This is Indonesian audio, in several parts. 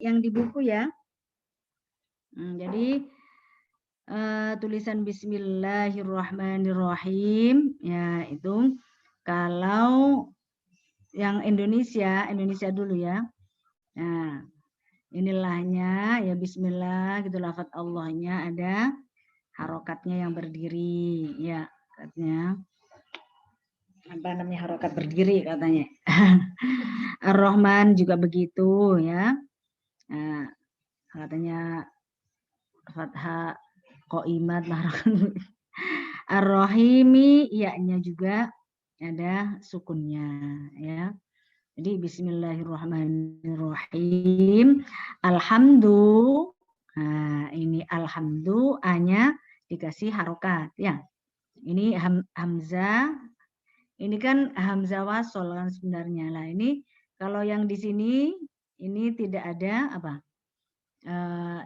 yang di buku ya. Jadi tulisan Bismillahirrahmanirrahim ya itu kalau yang Indonesia dulu ya. Nah, inilahnya ya Bismillah gitu, lafadz Allahnya ada harokatnya yang berdiri ya katanya. Apa namanya harokat berdiri katanya. Ar-Rahman juga begitu ya. Nah, katanya fathah qaimat Ar-Rahimi iya-nya juga ada sukunnya ya. Jadi bismillahirrahmanirrahim. Alhamdulillah. Nah, ini alhamdulillah A-nya dikasih harokat ya. Ini hamzah. Ini kan hamzah wasol kan sebenarnya. Lah ini kalau yang di sini ini tidak ada apa?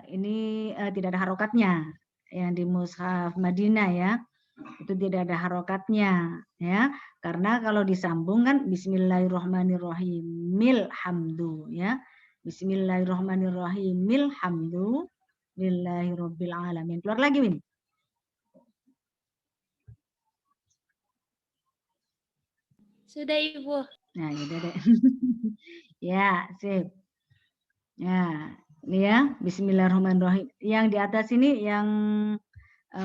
Ini tidak ada harokatnya. Yang di mushaf Madinah ya. Itu tidak ada harokatnya ya, karena kalau disambung kan Bismillahirrahmanirrahim milhamdu ya, Bismillahirrahmanirrahim milhamdu lillahirabbil alamin. Keluar lagi Win. Sudah Ibu. Nah ya deh. Ya sip ya, ini ya Bismillahirrahmanirrahim. Yang di atas ini yang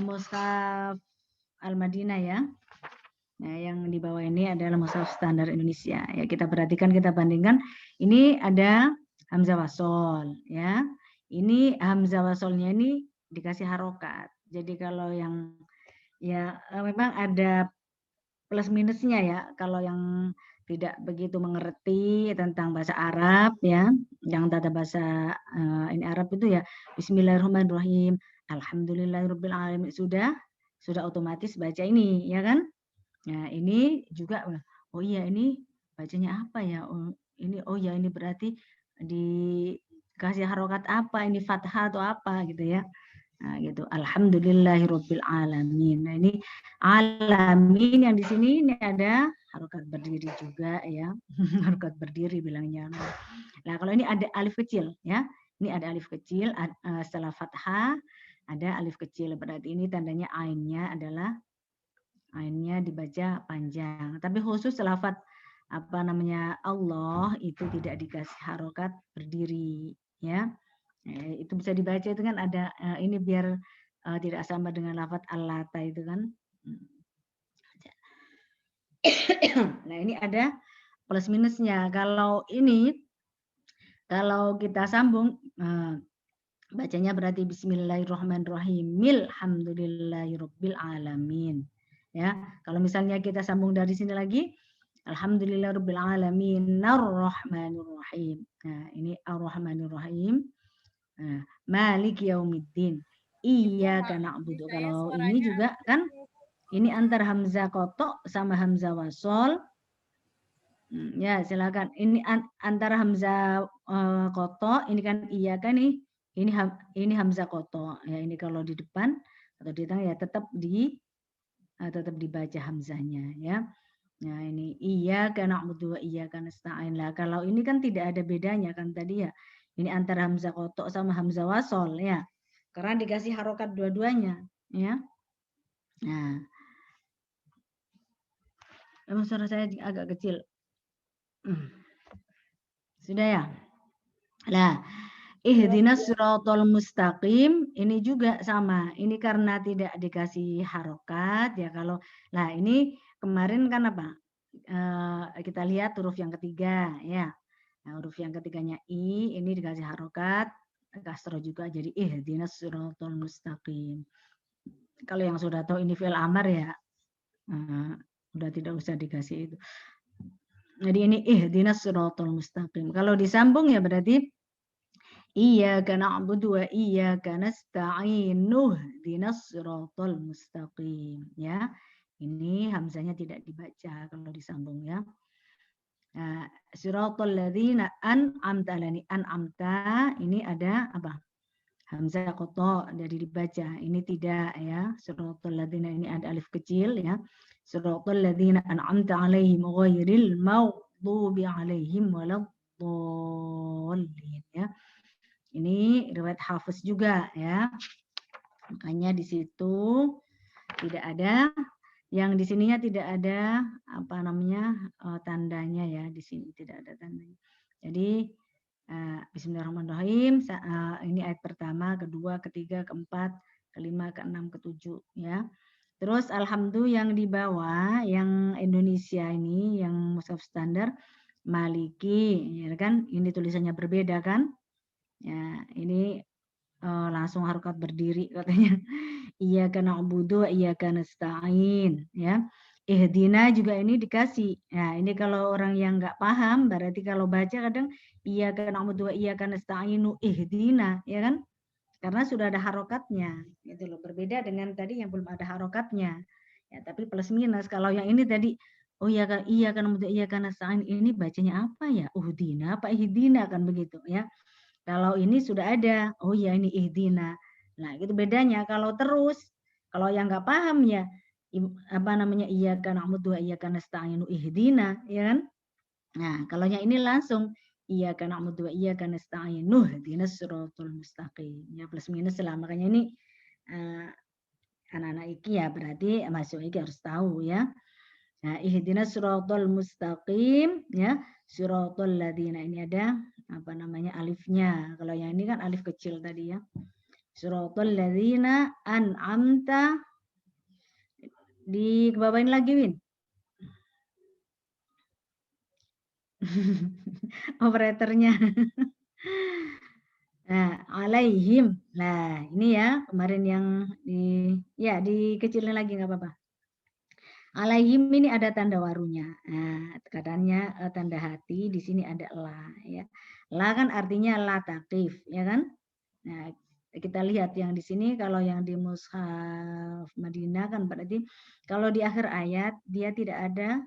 mushaf Al-Madinah ya. Nah, yang di bawah ini adalah mushaf standar Indonesia. Ya, kita perhatikan, kita bandingkan. Ini ada hamzah wasol, ya. Ini hamzah wasolnya ini dikasih harokat. Jadi kalau yang ya memang ada plus minusnya ya. Kalau yang tidak begitu mengerti tentang bahasa Arab ya, yang tata bahasa ini Arab itu ya Bismillahirrahmanirrahim, Alhamdulillahirabbil alamin, sudah otomatis baca ini ya kan. Nah, ini juga oh iya ini bacanya apa ya? Oh, ini oh ya ini berarti dikasih harokat apa? Ini fathah atau apa gitu ya. Nah, gitu. Alhamdulillahirabbil alamin. Nah, ini alamin yang di sini ini ada harokat berdiri juga ya. Harokat berdiri bilangnya. Nah, kalau ini ada alif kecil ya. Ini ada alif kecil setelah fathah ada alif kecil, berarti ini tandanya ainnya adalah ainnya dibaca panjang. Tapi khusus lafadz apa namanya Allah itu tidak dikasih harokat berdiri ya. Itu bisa dibaca itu kan ada ini biar tidak sama dengan lafadz Allata itu kan. Nah ini ada plus minusnya. Kalau ini kalau kita sambung bacanya berarti Bismillahirrahmanirrahim milhamdulillahirabbil alamin. Ya, kalau misalnya kita sambung dari sini lagi, Alhamdulillahirabbil alamin arrahmanirrahim. Nah, ini arrahmanirrahim. Nah, Malik yaumiddin. Iyyaka na'budu. Kalau ini juga kan ini antara hamzah kotok sama hamzah wasol. Ya, silakan. Ini antara hamzah kotok, ini kan iya kan nih. Ini hamzah kotok. Ya, ini kalau di depan atau di tengah ya tetap dibaca hamzahnya ya. Nah, ini iya karena na'budu wa iyyaka nasta'in. Lah kalau ini kan tidak ada bedanya kan tadi ya. Ini antara hamzah kotok sama hamzah wasol ya. Karena dikasih harokat dua-duanya ya. Nah. Emang suara saya agak kecil. Sudah ya? Nah, ihdinas siratal mustaqim ini juga sama. Ini karena tidak dikasih harokat ya kalau. Nah, ini kemarin kan apa? Kita lihat huruf yang ketiga ya. Nah, huruf yang ketiganya i ini dikasih harokat, kasroh juga jadi ihdinas siratal mustaqim. Kalau yang sudah tahu ini fi'il amar ya, udah tidak usah dikasih itu. Jadi ini ihdinas siratal mustaqim. Kalau disambung ya berarti Iyyaka na'budu wa iyyaka nasta'in ihdinas siratal mustaqim ya. Ini hamzahnya tidak dibaca kalau disambung ya. Nah, siratal ladzina an'amta alani an'amta ini ada apa? Hamzah qata dari dibaca. Ini tidak ya. Siratal ladzina ini ada alif kecil ya. Siratal ladzina an'amta alaihim ghairil maghdubi alaihim waladdallin ya. ini riwayat Hafiz juga ya. Makanya di situ tidak ada, yang di sininya tidak ada apa namanya tandanya ya, di sini tidak ada tandanya. Jadi Bismillahirrahmanirrahim. Ini ayat pertama, kedua, ketiga, keempat, kelima, keenam, ketujuh ya. Terus alhamdulillah yang di bawah yang Indonesia ini yang mushaf standar Maliki ya kan, ini tulisannya berbeda kan? Ya, ini langsung harokat berdiri katanya. Iyyaka na'budu wa iyyaka nasta'in ya. Ihdina juga ini dikasih. Nah, ini kalau orang yang nggak paham berarti kalau baca kadang iyyaka na'budu wa iyyaka nasta'inu ihdina ya kan? Karena sudah ada harokatnya gitu loh. Berbeda dengan tadi yang belum ada harokatnya. Ya, tapi plus minus kalau yang ini tadi oh iya kan iya kan nasta'in ini bacanya apa ya? Uhdina apa ihdina kan begitu ya. Kalau ini sudah ada, oh ya ini ihdina. Nah, itu bedanya. Kalau terus, kalau yang nggak paham ya, apa namanya iyyaka na'budu wa iyyaka nasta'inu ihdina, ya kan? Nah, kalau yang ini langsung iyyaka na'budu wa iyyaka nasta'inu ihdinas siratal mustaqim. Ya plus minus lah. Makanya ini anak-anak iki ya berarti masuk iki harus tahu ya. Nah, ihdinas siratal mustaqim ya, siratal ladzina ini ada apa namanya alifnya. Kalau yang ini kan alif kecil tadi ya. Siratal ladzina an'amta di kebawain lagi Win. Operatornya. Nah, alaihim. Nah, ini ya kemarin yang dikecilin lagi nggak apa-apa. Alaihim ini ada tanda warunya. Nah, katanya tanda hati di sini ada la ya. La kan artinya la taqif, ya kan? Nah, kita lihat yang di sini kalau yang di mushaf Madinah kan berarti kalau di akhir ayat dia tidak ada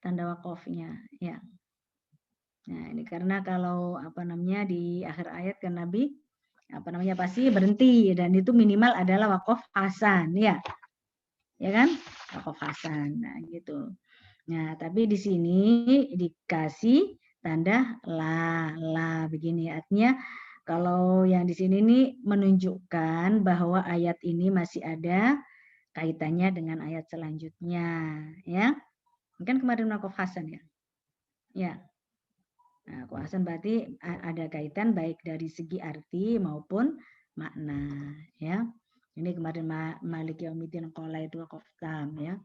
tanda wakofnya, ya. Nah, ini karena kalau apa namanya di akhir ayat kan Nabi apa namanya pasti berhenti dan itu minimal adalah wakof hasan, ya. Ya kan? Wakof hasan. Nah, gitu. Nah, tapi di sini dikasih tanda la begini. Artinya kalau yang di sini nih menunjukkan bahwa ayat ini masih ada kaitannya dengan ayat selanjutnya, ya. Mungkin kemarin wakof hasan ya. Ya. Nah, wakof hasan berarti ada kaitan baik dari segi arti maupun makna, ya. Ini kemarin Malik Yaumiddin qala itu wakof tam ya.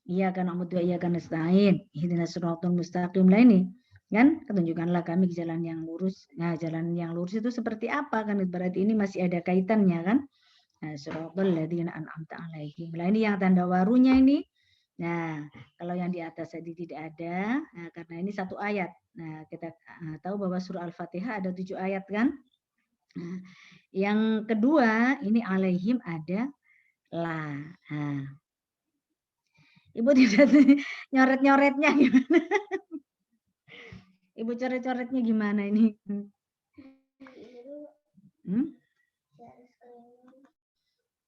Iya kan na'budu wa iyyaka nasta'in. Ihdinas siratal mustaqim lah ini. Kan ketunjukkanlah kami ke jalan yang lurus. Nah, jalan yang lurus itu seperti apa kan? Berarti ini masih ada kaitannya kan? Nah, siratal ladzina an'amta 'alaihim. Lah ini yang tanda warunya ini. Nah, kalau yang di atas tadi tidak ada, nah, karena ini satu ayat. Nah, kita tahu bahwa surah Al-Fatihah ada 7 ayat kan? Nah, yang kedua ini alaihim ada la. Nah, Ibu tidak nyoret-nyoretnya gimana? Ibu coret-coretnya gimana ini?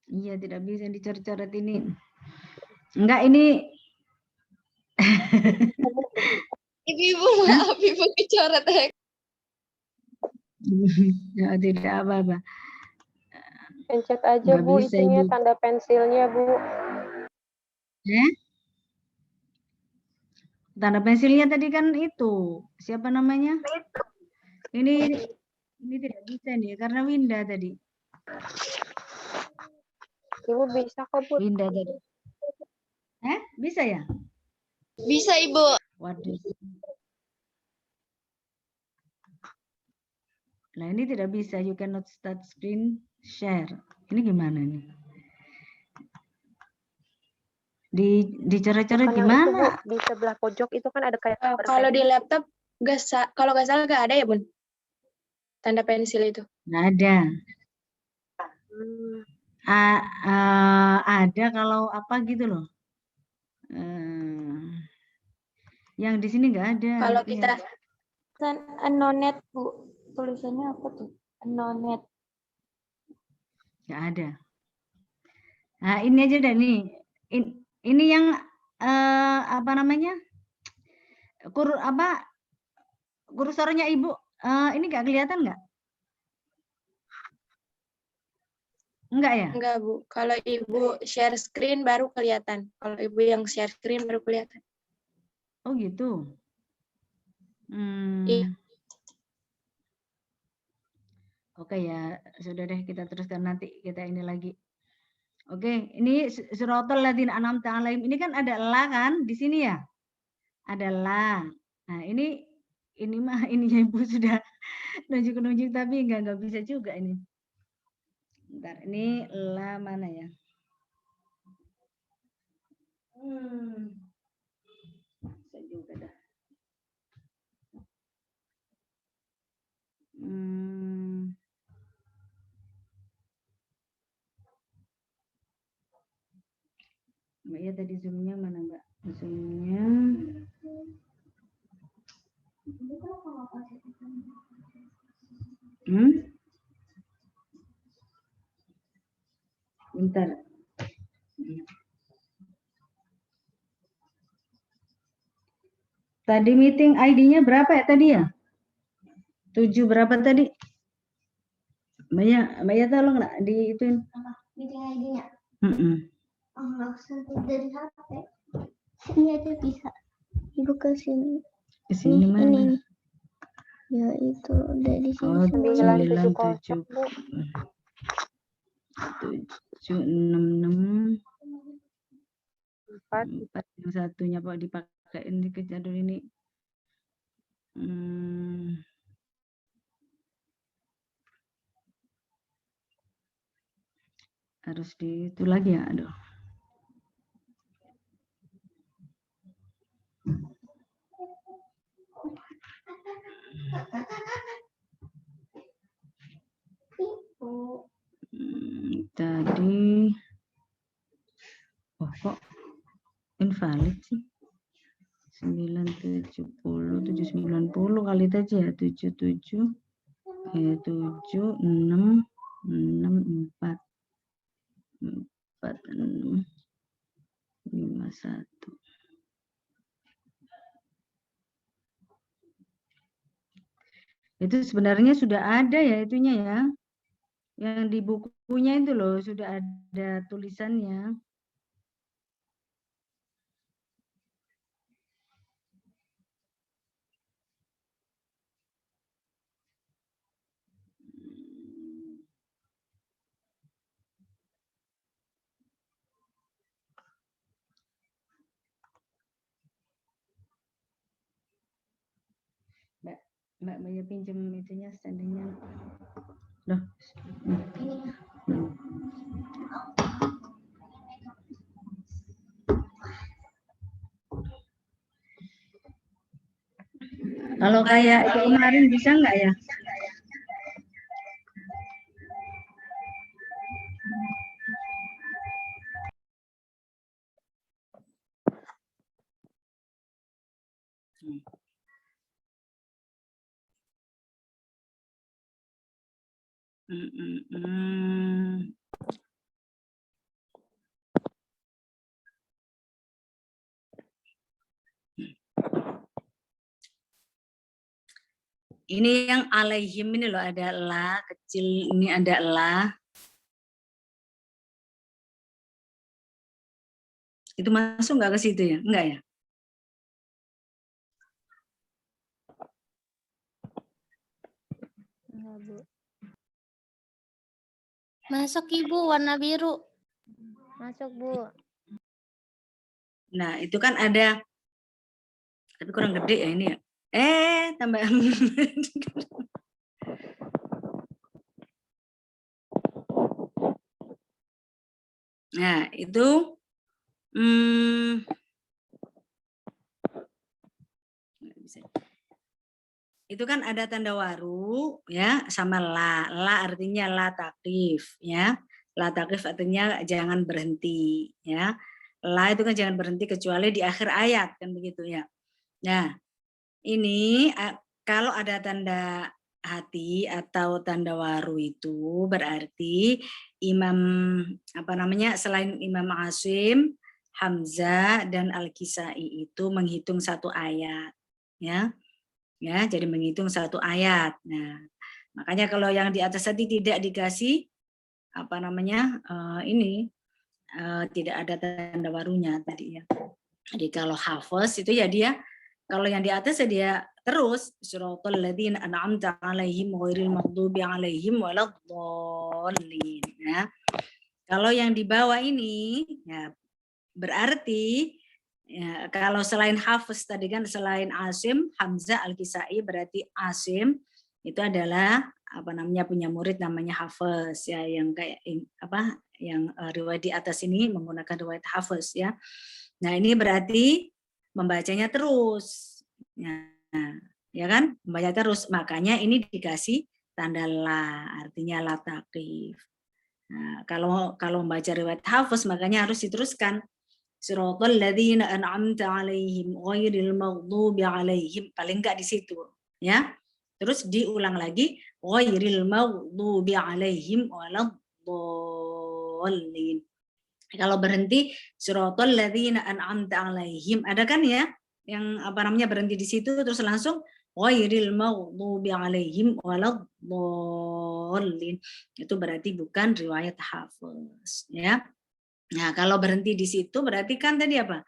Iya, tidak bisa dicoret-coret ini. Enggak, ini. Ibu maaf, ibu kecoret ya. Ya, tidak apa-apa. Pencet aja Nggak Bu, bisa, itunya Ibu. tanda pensilnya Bu. Tanda pensilnya tadi kan itu. Siapa namanya? Ini tidak bisa nih, karena Winda tadi. Ibu bisa kok Bu. Winda tadi. Bisa ya? Bisa Ibu. Waduh. Nah, ini tidak bisa. You cannot start screen share. Ini gimana nih? Dicoret-coret gimana? Itu, Bu, di sebelah pojok itu kan ada kayak Kalau di laptop kalau nggak salah nggak ada ya Bun? Tanda pensil itu. Nggak ada. Ada kalau apa gitu loh. Yang di sini nggak ada. Kalau kita Anonet Bu, tulisannya apa tuh? Anonet. Nggak ada. Nah, ini aja dah nih. Ini yang apa namanya? Kursornya Ibu ini nggak kelihatan nggak? Enggak ya? Enggak, Bu. Kalau Ibu share screen baru kelihatan. Kalau Ibu yang share screen baru kelihatan. Oh gitu. Iya. Oke ya, sudah deh kita teruskan nanti kita ini lagi. Oke, ini suratul ladzina an'amta 'alaihim. Ini kan ada la kan di sini ya? Ada la. Nah, ini mah ininya Ibu sudah nunjuk-nunjuk tapi enggak bisa juga ini. Bentar, ini la mana ya? Bisa juga dah. Mbak ya tadi zoomnya mana Mbak? Zoomnya. Bentar. Tadi meeting ID-nya berapa ya tadi ya? 7 berapa tadi? Mbak ya tolong nggak diituin? Meeting ID-nya. Oh, Langsung dari HP. Ini aja bisa. Ibu ke sini. Ke sini mana? Ini. Ya itu dari sini. Oh, 970, 97. Bu. 766 4. 4 yang satunya Pak dipakein di kejadul ini. Harus di itu lagi ya, aduh. Tadi kok invalid sih? 970 790 kali tadi ya 77 7 6 4 6 51. Itu sebenarnya sudah ada ya itunya ya. Yang di bukunya itu loh sudah ada tulisannya. Mbak Maya pinjam itunya standingnya. Loh. Kalau kayak itu kemarin bisa nggak ya? Ini yang alaihim ini loh ada la kecil, ini ada la. Itu masuk nggak ke situ ya? Enggak ya? Enggak, Bu. Masuk Ibu warna biru. Masuk, Bu. Nah, itu kan ada, tapi kurang gede ya ini ya. Tambah. Nah, itu itu kan ada tanda waru ya sama la. La artinya la takrif ya. La takrif artinya jangan berhenti ya. La itu kan jangan berhenti kecuali di akhir ayat kan begitu ya. Nah, ini kalau ada tanda hati atau tanda waru itu berarti Imam selain Imam Asim, Hamzah dan Al-Kisai itu menghitung satu ayat ya. Ya, jadi menghitung satu ayat. Nah, makanya kalau yang di atas tadi tidak dikasih apa namanya ini tidak ada tanda barunya tadi ya. Jadi kalau hafaz itu ya dia, kalau yang di atas ya dia terus siratal ladzina an'amta 'alaihim ghairil maghdubi 'alaihim waladdallin ya. Kalau yang di bawah ini ya berarti ya, kalau selain hafaz tadi kan selain Asim, Hamzah, Al-Kisai, berarti Asim itu adalah apa namanya punya murid namanya Hafiz ya, yang kayak apa yang riwayat di atas ini menggunakan riwayat Hafiz ya. Nah, ini berarti membacanya terus. Ya kan? Membaca terus. Makanya ini dikasih tanda la, artinya la taqif. Nah, kalau membaca riwayat Hafiz makanya harus diteruskan. Siratal ladzina an'amta 'alaihim ghairil maghdubi 'alaihim, paling enggak di situ ya. Terus diulang lagi ghairil maghdubi 'alaihim waladdallin. Kalau berhenti siratal ladzina an'amta 'alaihim, ada kan ya yang apa namanya berhenti di situ terus langsung ghairil maghdubi 'alaihim waladdallin. Itu berarti bukan riwayat Hafiz ya. Nah, kalau berhenti di situ berarti kan tadi apa?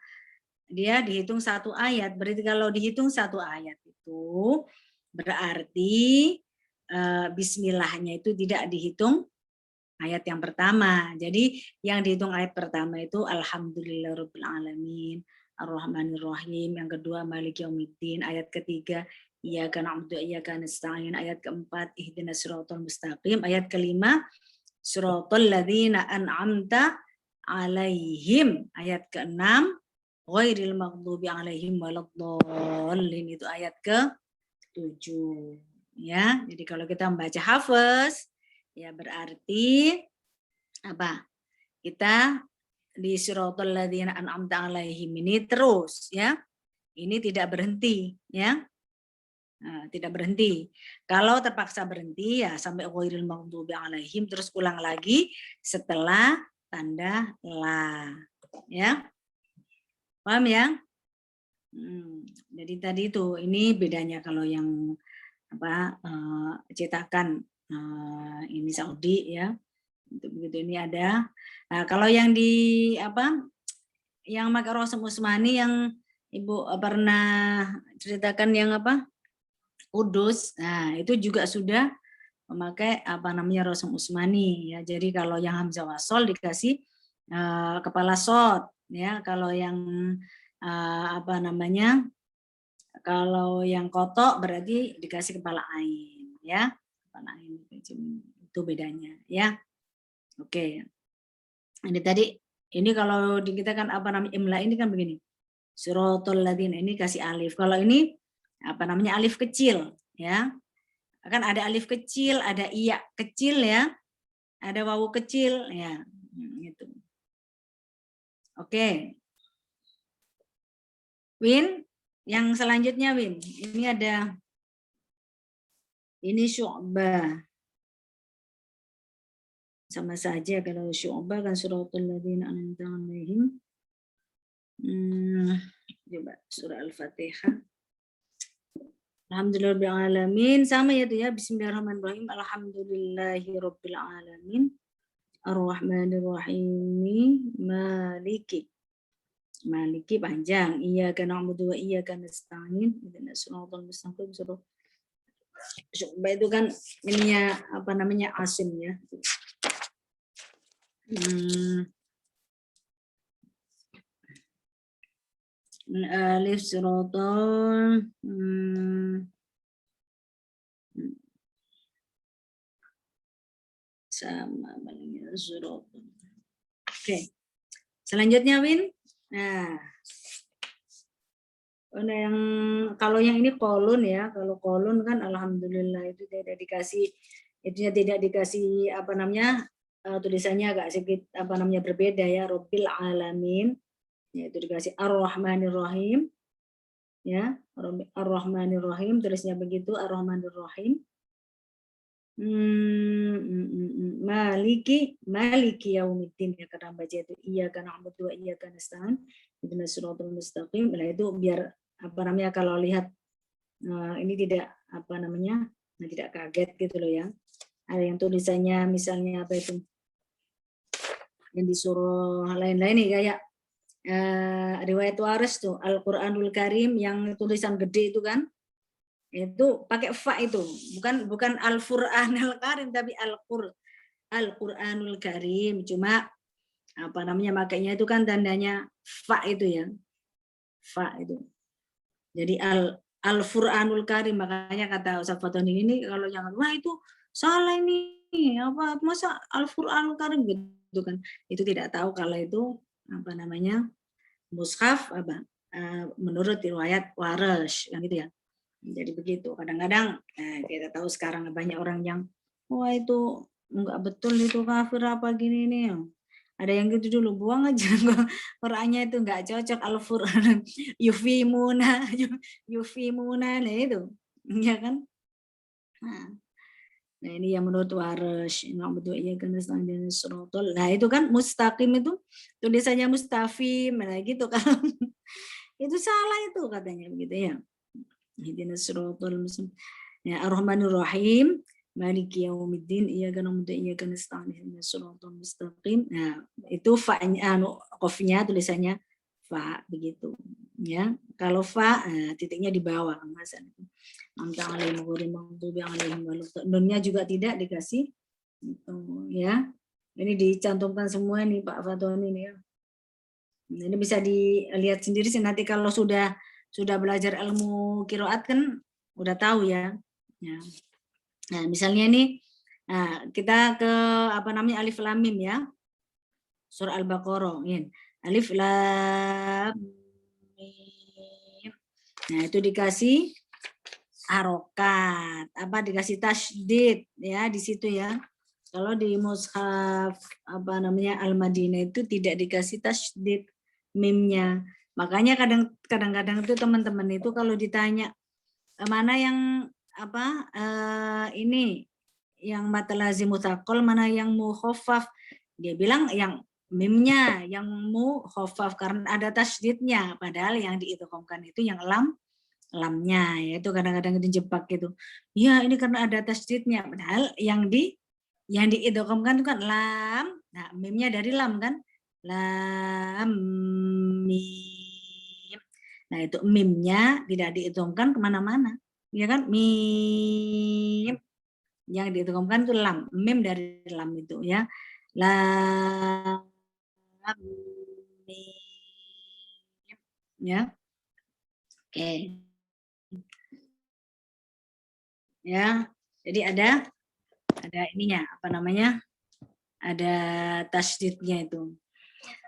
Dia dihitung satu ayat. Berarti kalau dihitung satu ayat itu berarti bismillahnya itu tidak dihitung ayat yang pertama. Jadi yang dihitung ayat pertama itu alhamdulillahirabbil alamin, arrahmanirrahim, yang kedua maliki yaumiddin, ayat ketiga iyyaka na'budu wa iyyaka nasta'in, ayat keempat ihdinas siratal mustaqim, ayat kelima siratal ladzina an'amta 'alaihim, ayat ke-6 ghairil maghdubi 'alaihim waladdallin, itu ayat ke-7 ya. Jadi kalau kita membaca hafaz ya berarti apa? Kita di siratal ladzina an'amta 'alaihim ini terus ya. Ini tidak berhenti ya. Nah, tidak berhenti. Kalau terpaksa berhenti ya sampai ghairil maghdubi 'alaihim terus ulang lagi setelah tanda la ya. Paham ya? Jadi tadi itu ini bedanya kalau yang apa cetakan ini Saudi ya. Untuk begitu ini ada. Nah, kalau yang di apa yang pakai Rasul Usmani yang Ibu pernah ceritakan yang apa? Kudus. Nah, itu juga sudah memakai apa namanya Rasul Usmani ya. Jadi kalau yang hamzah wasol dikasih kepala shad ya. Kalau yang apa namanya kalau yang kotok berarti dikasih kepala ain ya. Kepala ain itu bedanya ya. Oke. Ini tadi ini kalau di kita kan apa namanya imla ini kan begini. Suratul ladzina ini kasih alif. Kalau ini apa namanya alif kecil ya. Kan ada alif kecil, ada iya kecil ya, ada wawu kecil ya, gitu. Oke. Win, yang selanjutnya Win, ini ada ini Syu'bah. Sama saja kalau Syu'bah kan suratul ladzina an'amta 'alaihim. Coba surah Al-Fatihah. Alhamdulillahirrahmanirrahim. Sama ya itu ya. Bismillahirrahmanirrahim. Alhamdulillahirrahmanirrahim. Ar-Rahmanirrahim. Maliki. Maliki panjang. Iyyaka na'budu wa iyyaka nasta'in. Ihdinas siratal mustaqim. Syu'bah itu kan ininya apa namanya Asim ya. Alif siratal sama malingnya siratal. Oke. Selanjutnya Win. Nah. Yang kalau yang ini kolun ya. Kalau kolun kan alhamdulillah itu tidak dikasih apa namanya tulisannya agak sedikit apa namanya berbeda ya. Rabbil alamin. Yaitu dikasih Ar-Rahmanir-Rahim ya, Ar-Rahmanir-Rahim tulisnya begitu, Ar-Rahmanir-Rahim. Maliki yaumiddin ya, karena baca itu iyyaka na'budu wa iyyaka nasta'in ihdinas siratal mustaqim. Nah itu biar apa namanya kalau lihat ini tidak apa namanya tidak kaget gitu loh ya. Ada yang tulisannya misalnya apa itu yang disuruh lain-lain nih kayak riwayat waris tuh Al-Qur'anul Karim yang tulisan gede itu kan, itu pakai fa itu, bukan Al-Qur'anul Karim tapi Al-Qur'anul Karim, cuma apa namanya makanya itu kan tandanya fa itu ya, fa itu. Jadi Al-Qur'anul Karim, makanya kata Ustaz Fatoni ini kalau yang wah itu salah ini apa masa Al-Qur'anul Karim gitu kan, itu tidak tahu kalau itu apa namanya mushaf apa menurut riwayat waris yang gitu ya. Jadi begitu. Kadang-kadang kita tahu sekarang banyak orang yang wah itu enggak betul itu kafir apa gini nih. Ada yang gitu dulu, buang aja Qur'annya itu enggak cocok Al-Qur'an yufimuna nah itu. Ya kan? Nah, ini yang menurut waris, betul iya kan nah itu kan mustaqim itu tulisannya mustafim, nah gitu kan. Itu salah itu katanya begitu ya. Ihdinas siratal mustaqim. Ya, Ar-Rahmanur Rahim, Maliki Yaumiddin, iyyaka na'budu wa iyyaka nasta'in, ihdinas siratal mustaqim. Nah, itu fa-nya qafnya tulisannya fa begitu. Ya. Kalau fa titiknya di bawah Mas. Nunnya juga tidak dikasih gitu, ya. Ini dicantumkan semua nih Pak Fatoni nih ya. Ini bisa dilihat sendiri sih nanti kalau sudah belajar ilmu qiraat kan udah tahu ya. Nah, misalnya nih kita ke apa namanya alif lam mim ya. Surah Al-Baqarah, ini. Alif lam mim. Nah, itu dikasih harokat, apa dikasih tasydid ya di situ ya. Kalau di mushaf apa namanya Al-Madinah itu tidak dikasih tasydid mimnya. Makanya kadang-kadang itu teman-teman itu kalau ditanya mana yang apa ini yang mad lazim mutsaqal, mana yang mukhaffaf, dia bilang yang mimnya yang mukhaffaf karena ada tasydidnya, padahal yang diidghamkan itu yang lamnya, yaitu kadang-kadang itu jebak gitu. Ya ini karena ada tasydidnya, padahal yang diidghamkan itu kan lam, nah mimnya dari lam kan, lam mim. Nah itu mimnya tidak diidghamkan kemana-mana, ya kan, mim. Yang diidghamkan itu lam, mim dari lam itu ya, lam mim, ya. Oke. Ya, jadi ada ininya apa namanya, ada tasydidnya itu.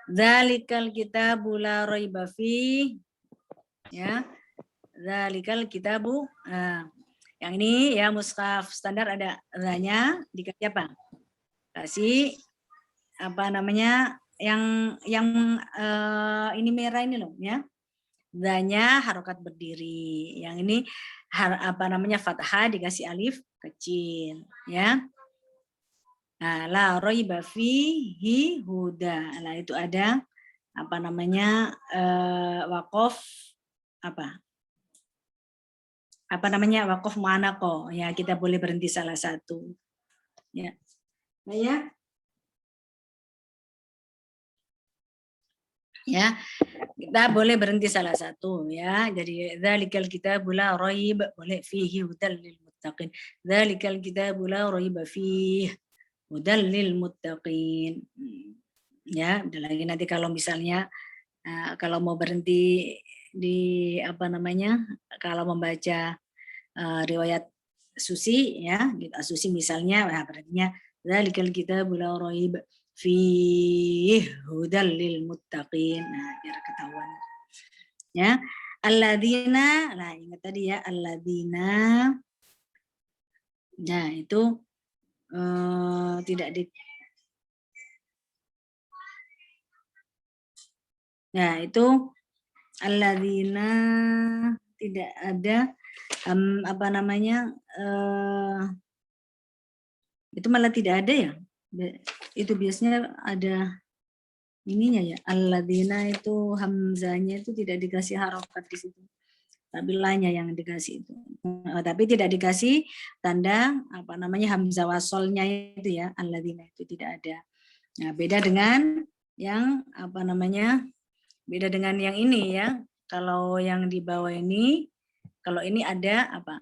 Dzalikal kitabu la raiba fi, ya. Dzalikal kitabu, yang ini ya mushaf standar ada nya dikasih apa? Kasih apa namanya yang ini merah ini loh ya. Nya harokat berdiri. Yang ini apa namanya fathah dikasih alif kecil ya. Nah, la raiba fihi huda. Nah, itu ada apa namanya waqaf apa? Apa namanya waqaf mu'anaqah. Ya, kita boleh berhenti salah satu. Ya. Nah, ya. Kita boleh berhenti salah satu ya. Jadi dzalikal kitabu la raib boleh fihi hudal lil muttaqin. Dzalikal kitabu la raiba fihi hudal lil muttaqin. Ya, ada lagi nanti kalau misalnya kalau mau berhenti di apa namanya? Kalau membaca riwayat Susi ya, gitu. Susi misalnya berartinya dzalikal kitabu la raib fi hudal lil muttaqin. Nah, biar ketahuan. Ya. Alladzina, nah ingat tadi ya, alladzina. Nah, itu tidak di Nah, itu alladzina tidak ada apa namanya? Itu malah tidak ada ya. Itu biasanya ada ininya ya, alladzina itu hamzanya itu tidak dikasih harokat di situ, tapi lainnya yang dikasih itu, tapi tidak dikasih tanda apa namanya hamzah wasolnya itu ya, alladzina itu tidak ada. Nah, beda dengan yang apa namanya? Beda dengan yang ini ya. Kalau yang di bawah ini, kalau ini ada apa?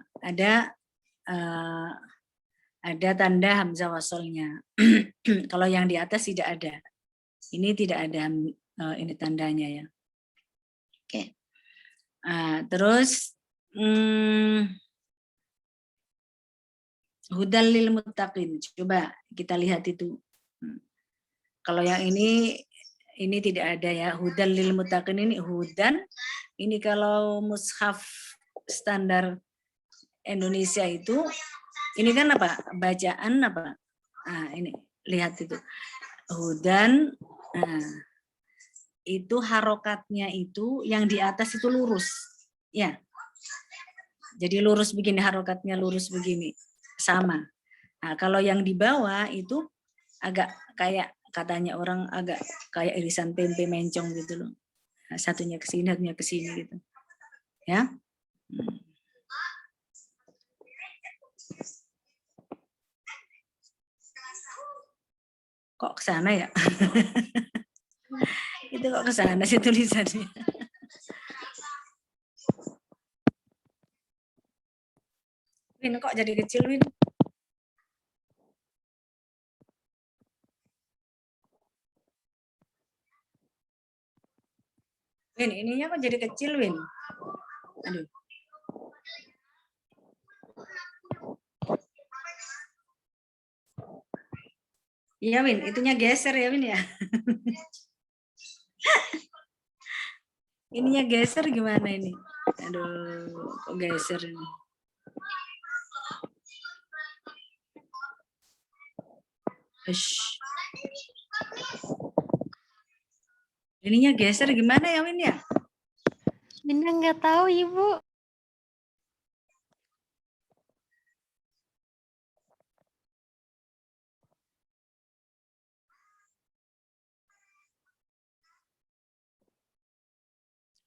Ada tanda hamzah wasolnya. Kalau yang di atas tidak ada. Ini tidak ada ini tandanya ya. Oke. Terus hudal lil muttaqin. Coba kita lihat itu. Kalau yang ini tidak ada ya. Hudal lil muttaqin ini hudan. Ini kalau mushaf standar Indonesia itu ini kan apa? Bacaan apa? Ini lihat itu. Hudan. Itu harokatnya itu yang di atas itu lurus. Ya. Jadi lurus begini, harokatnya lurus begini. Sama. Nah, kalau yang di bawah itu agak kayak katanya orang agak kayak irisan tempe mencong gitu loh. Nah, satunya ke sini, satunya ke sini gitu. Ya. Kok ke sana ya? Itu kok ke sana sih tulisannya. Win, kok jadi kecil, Win? Win, ininya kok jadi kecil, Win? Aduh. Iya, Win, itunya geser ya, Win ya. Ininya geser gimana ini? Aduh, kok geser ini? Ininya geser gimana ya, Win ya? Bunda nggak tahu, Ibu.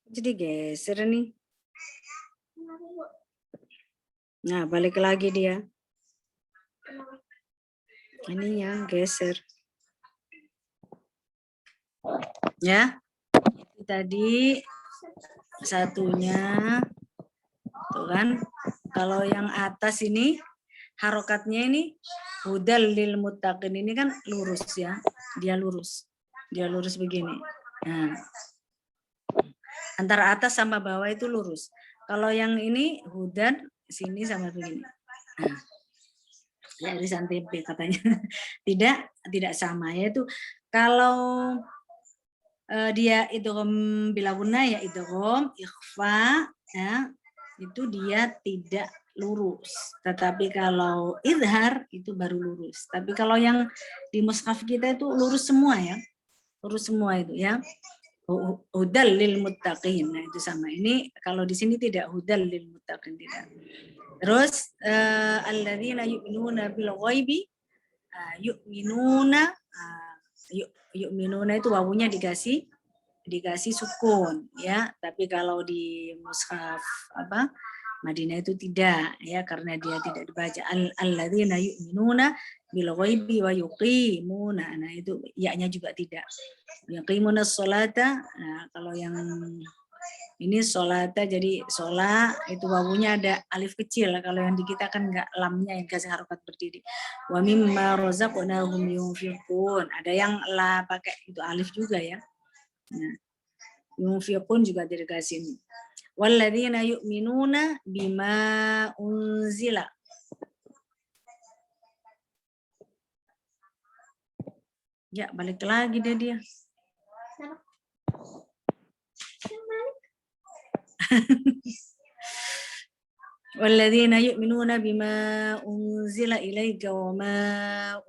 Jadi geser nih. Nah, balik lagi dia. Ini yang geser. Ya. Itu tadi satunya. Tuh kan. Kalau yang atas ini harokatnya ini hudal lil muttaqin ini kan lurus ya. Dia lurus. Dia lurus begini. Nah. Antara atas sama bawah itu lurus. Kalau yang ini hudan sini sama begini. Nah, ya irisan tempe katanya. Tidak sama, yaitu kalau dia idgham bila guna ya idgham ikhfa ya, itu dia tidak lurus. Tetapi kalau idhar itu baru lurus. Tapi kalau yang di mushaf kita itu lurus semua ya. Lurus semua itu ya. Hudal lil muttaqin. Nah, itu sama. Ini kalau di sini tidak hudal lil muttaqin tidak. Terus alladzina yu'minuna bil ghaibi yu'minuna yu'minuna itu wawunya dikasih sukun ya. Tapi kalau di mushaf apa Madinah itu tidak ya, karena dia tidak dibaca alladzina yu'minuna bil ghaibi wa yuqimuna. Nah, itu ya-nya juga tidak. Yuqimuna sholata. Nah, kalau yang ini sholata jadi sholat itu wawunya ada alif kecil. Kalau yang di kita kan enggak, lamnya yang kasih harokat berdiri. Wa mimma razaqnahum yunfiqun. Ada yang la pakai itu alif juga ya. Nah, yunfiqun juga dikasih ini. Walladzina yu'minuna bima unzila. Ya, balik lagi dia. Walladzina yu'minuna bima unzila ilaika wa ma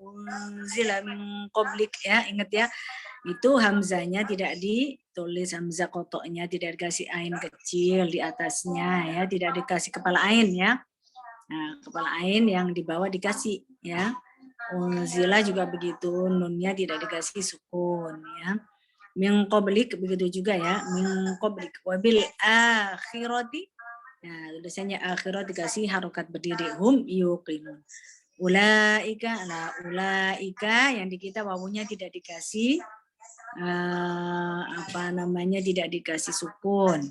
unzila min qablik ya, ingat ya. Itu hamzanya tidak ditulis, hamzah qotoknya tidak dikasih ain kecil di atasnya ya, tidak dikasih kepala ain ya. Nah, kepala ain yang di bawah dikasih ya. Unzila juga begitu, nunnya tidak dikasih sukun ya. Min qablik begitu juga ya, min qablik wabil akhirati. Nah, tulisannya akhirat dikasih harokat berdiri hum yuqinun. Ulaika, nah ulaika yang di kita wawunya tidak dikasih tidak dikasih sukun.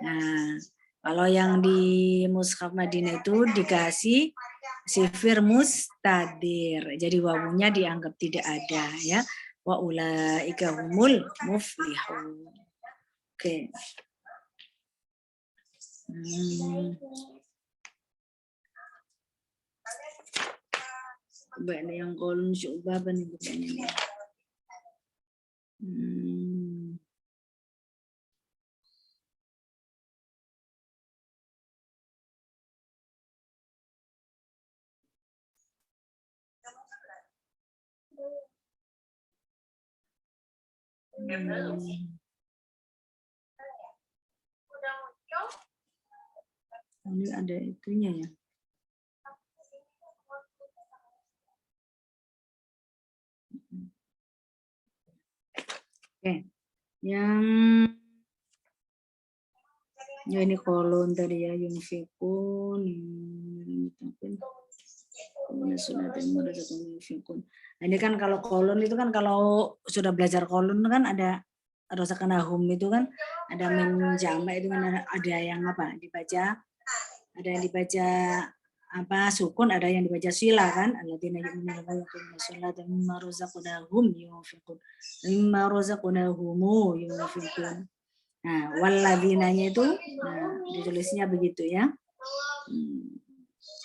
Nah, kalau yang di Mushaf Madinah itu dikasih sifir mustadir. Jadi wawunya dianggap tidak ada ya. Wa ulaika humul muflihun. Oke. Coba nih yang kolon syu'bah apa nih bukannya nih. Ini ada itunya ya. Oke. Yang ya ini kolon tadi ya, yunfikun. Nah, ini kan kalau kolon itu kan kalau sudah belajar kolon kan ada rosakanahum itu kan ada min jama itu kan ada yang apa dibaca, ada yang dibaca apa sukun, ada yang dibaca sila kan, alladzina yu'minuna wa yuqimuna sholata mimma razaqnahum yunfiqun mimma razaqnahum yunfiqun. Nah, walladzinanya itu ditulisnya begitu ya.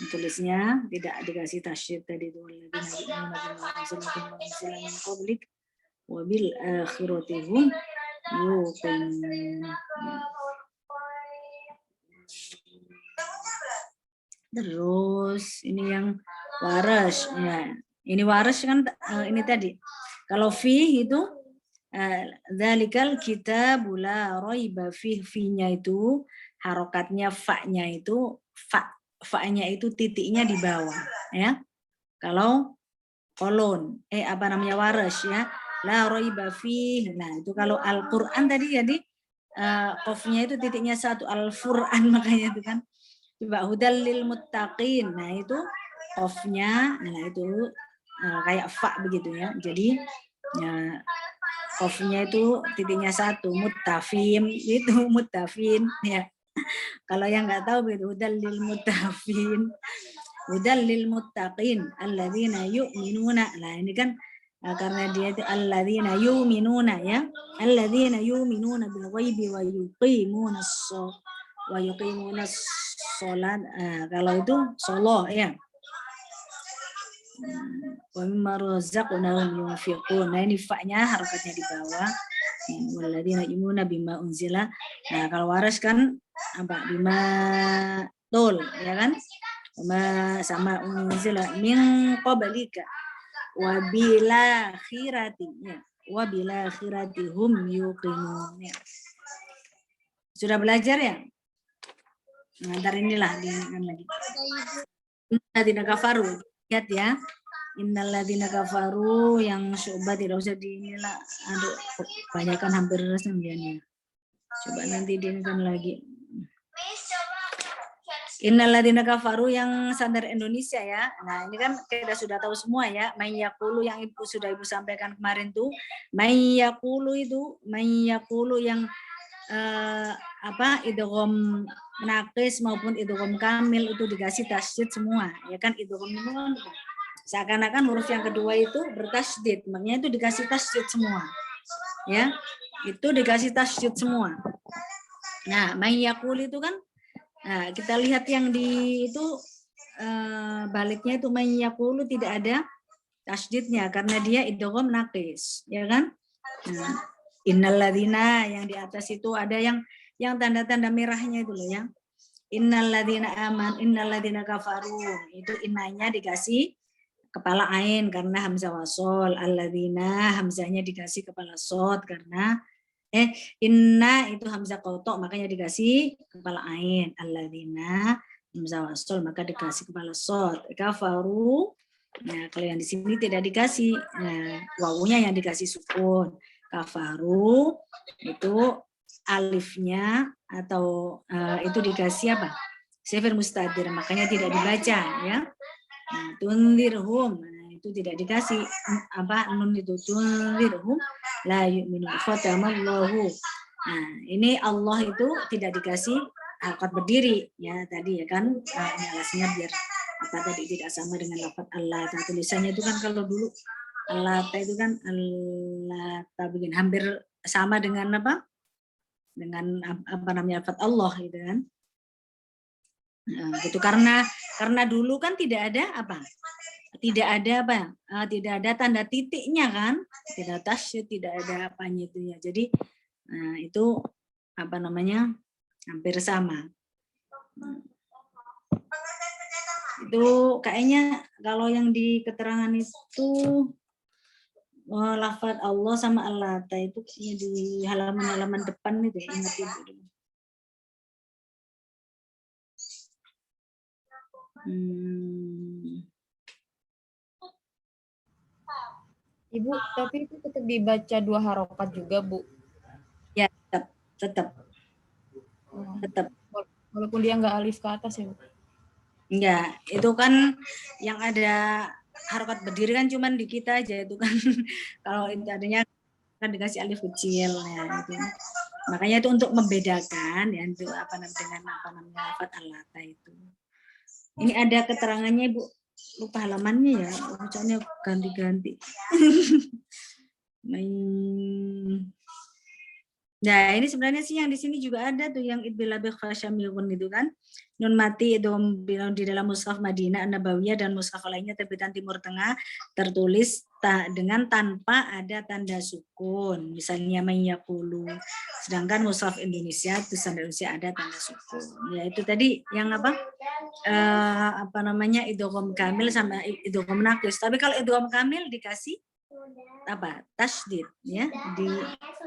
Tulisnya tidak dikasih tasydid tadi itu walladzina yu'minuna bima min qablik wa bil akhirati hum yuqinun. Terus ini yang waras ya. Ini waras kan ini tadi. Kalau fi itu dzalikal kitabul la raiba fi-nya itu harokatnya fa-nya itu fa-nya itu titiknya di bawah ya. Kalau kolon waras ya. La raiba fi. Nah, itu kalau Al-Qur'an tadi jadi qafnya itu titiknya satu, Al-Fur'an makanya itu kan. Coba hudal lil muttaqin. Nah, itu qafnya itu kayak fa begitu ya. Jadi ya qafnya itu titiknya satu, muttafin itu muttafin ya. Kalau yang enggak tahu begitu hudal lil muttafin. Hudal lil muttaqin alladzina yu'minuna. Nah, ini kan karena dia itu alladzina yu'minuna ya. Alladzina yu'minuna bil ghaibi wa yuqimunas sholat. Kalau itu solo ya. Wa mimma razaqnahum yunfiqun. Nah, ini fa-nya harokatnya di bawah. Walladzina yu'minuna bima unzila. Nah, kalau waras kan apa? Bima tul ya kan? Sama unzila min qablika wa bil akhirati ya. Wa bil akhirati hum yuqinun. Ya. Sudah belajar ya? Nah, ntar inilah diingatkan lagi. Innalladzina kafaru. Lihat ya. Innalladzina kafaru yang Syu'bah tidak usah inilah. Aduh, kebanyakan hampir sembilannya. Coba nanti diingatkan lagi. Innalladzina kafaru yang standar Indonesia ya. Nah, ini kan kita sudah tahu semua ya. Mayyaqulu yang Ibu sudah Ibu sampaikan kemarin tuh. Mayyaqulu itu, mayyaqulu yang idgham naqis maupun idgham kamil itu dikasih tasydid semua ya kan. Idgham itu kan seakan-akan huruf yang kedua itu bertasydid, makanya itu dikasih tasydid semua ya, itu dikasih tasydid semua. Nah, mayyaqul itu kan kita lihat yang di itu baliknya itu mayyaqulu tidak ada tasydidnya karena dia idgham naqis ya kan. Nah, innalladzina yang di atas itu ada yang tanda-tanda merahnya itu loh ya. Innalladzina innalladzina kafaru itu innanya dikasih kepala ain karena hamzah wasol. Alladzina hamzahnya dikasih kepala sod karena inna itu hamzah qatok makanya dikasih kepala ain. Alladzina hamzah wasol maka dikasih kepala sod. Kafaru. Nah, kalau yang di sini tidak dikasih, wawunya yang dikasih sukun. Kafaru itu alifnya atau itu dikasih apa? Sifir mustadir, makanya tidak dibaca ya. Nah, tunzirhum. Nah, itu tidak dikasih apa nun itu tunzirhum la yu'minun. Khatamallahu. Nah, ini Allah itu tidak dikasih harokat berdiri ya tadi ya kan. Nah, ini alasannya biar apa tadi tidak sama dengan lafaz Allah. Nah, tulisannya itu kan kalau dulu Allah itu kan Allah begini hampir sama dengan apa? Dengan apa namanya lafaz Allah gitu kan. Nah, gitu karena dulu kan tidak ada apa? Tidak ada apa? Tidak ada tanda titiknya kan? Tidak tasyid, tidak ada apanya itu ya. Jadi nah, itu apa namanya? Hampir sama. Itu kayaknya kalau yang di keterangan itu lafaz Allah sama Al-Lata itu di halaman-halaman depan itu ya, ingat itu. Ibu, tapi itu tetap dibaca 2 harokat juga, Bu. Ya, tetap. Walaupun dia nggak alif ke atas ya, Bu. Enggak, itu kan yang ada harokat berdiri kan cuman di kita aja itu kan. Kalau itu adanya kan dikasih alif kecil ya itu. Makanya itu untuk membedakan ya itu apa namanya lafaz Al-Lata itu. Ini ada keterangannya Ibu, lupa halamannya ya, bacanya ganti-ganti. Nah, ini sebenarnya sih yang di sini juga ada tuh yang idbil labigh fasyamilun itu kan. Nun mati idgham di dalam mushaf Madinah An-Nabawiyah dan mushaf lainnya terbitan Timur Tengah tertulis dengan tanpa ada tanda sukun. Misalnya mayyaqulu. Sedangkan mushaf Indonesia tulisan Indonesia ada tanda sukun. Ya itu tadi yang apa? Apa namanya idgham kamil sama idgham naqis. Tapi kalau idgham kamil dikasih apa tasydid ya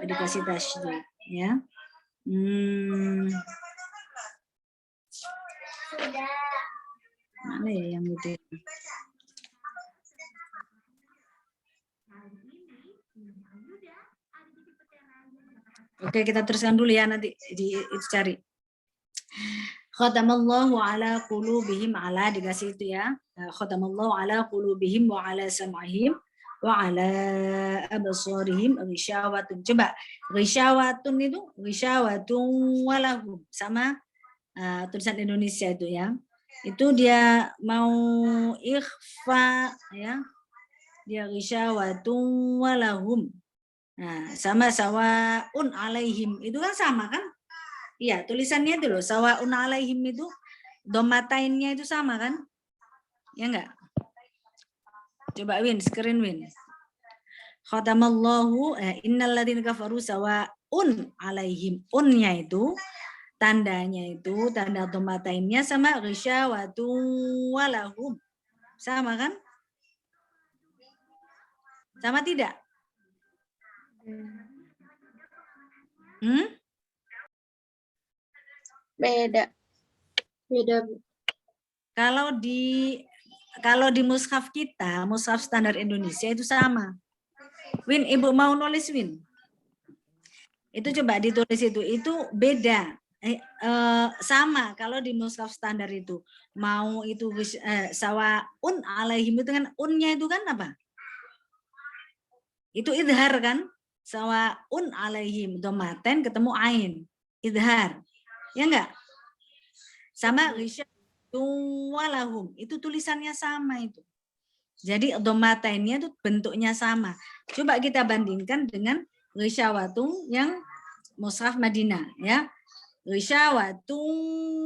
dikasih tasydid ya mana ya yang itu oke kita teruskan dulu ya nanti itu cari khatamallahu ala qulubihim ala dikasih itu ya khatamallahu ala qulubihim wa ala sam'ihim wa ala absarihim ghisyawatun. Coba ghisyawatun itu ghisyawatun walahum sama tulisan Indonesia itu ya. Itu dia mau ikhfa ya. Dia ghisyawatun walahum. Nah, sama sawaun alaihim. Itu kan sama kan? Iya, tulisannya itu loh sawaun alaihim itu domatainnya itu sama kan? Ya enggak? Coba Win, screen Win. Khatamallahu innal ladzina kafaru sawaun alaihim. Unnya itu tandanya itu tanda domatainnya sama ghisyawatu walahum. Sama kan? Sama tidak? Beda. Kalau di mushaf kita, mushaf standar Indonesia itu sama. Win, Ibu mau nulis Win? Itu coba ditulis itu beda. Sama kalau di mushaf standar itu. Mau itu sawaun alaihim itu kan unnya itu kan apa? Itu idhar kan? Sawaun alaihim domaten ketemu ain. Idhar. Ya enggak? Sama walahum itu tulisannya sama itu. Jadi domatainnya itu bentuknya sama. Coba kita bandingkan dengan ghisyawatun yang mushaf Madinah ya. Ghisyawatun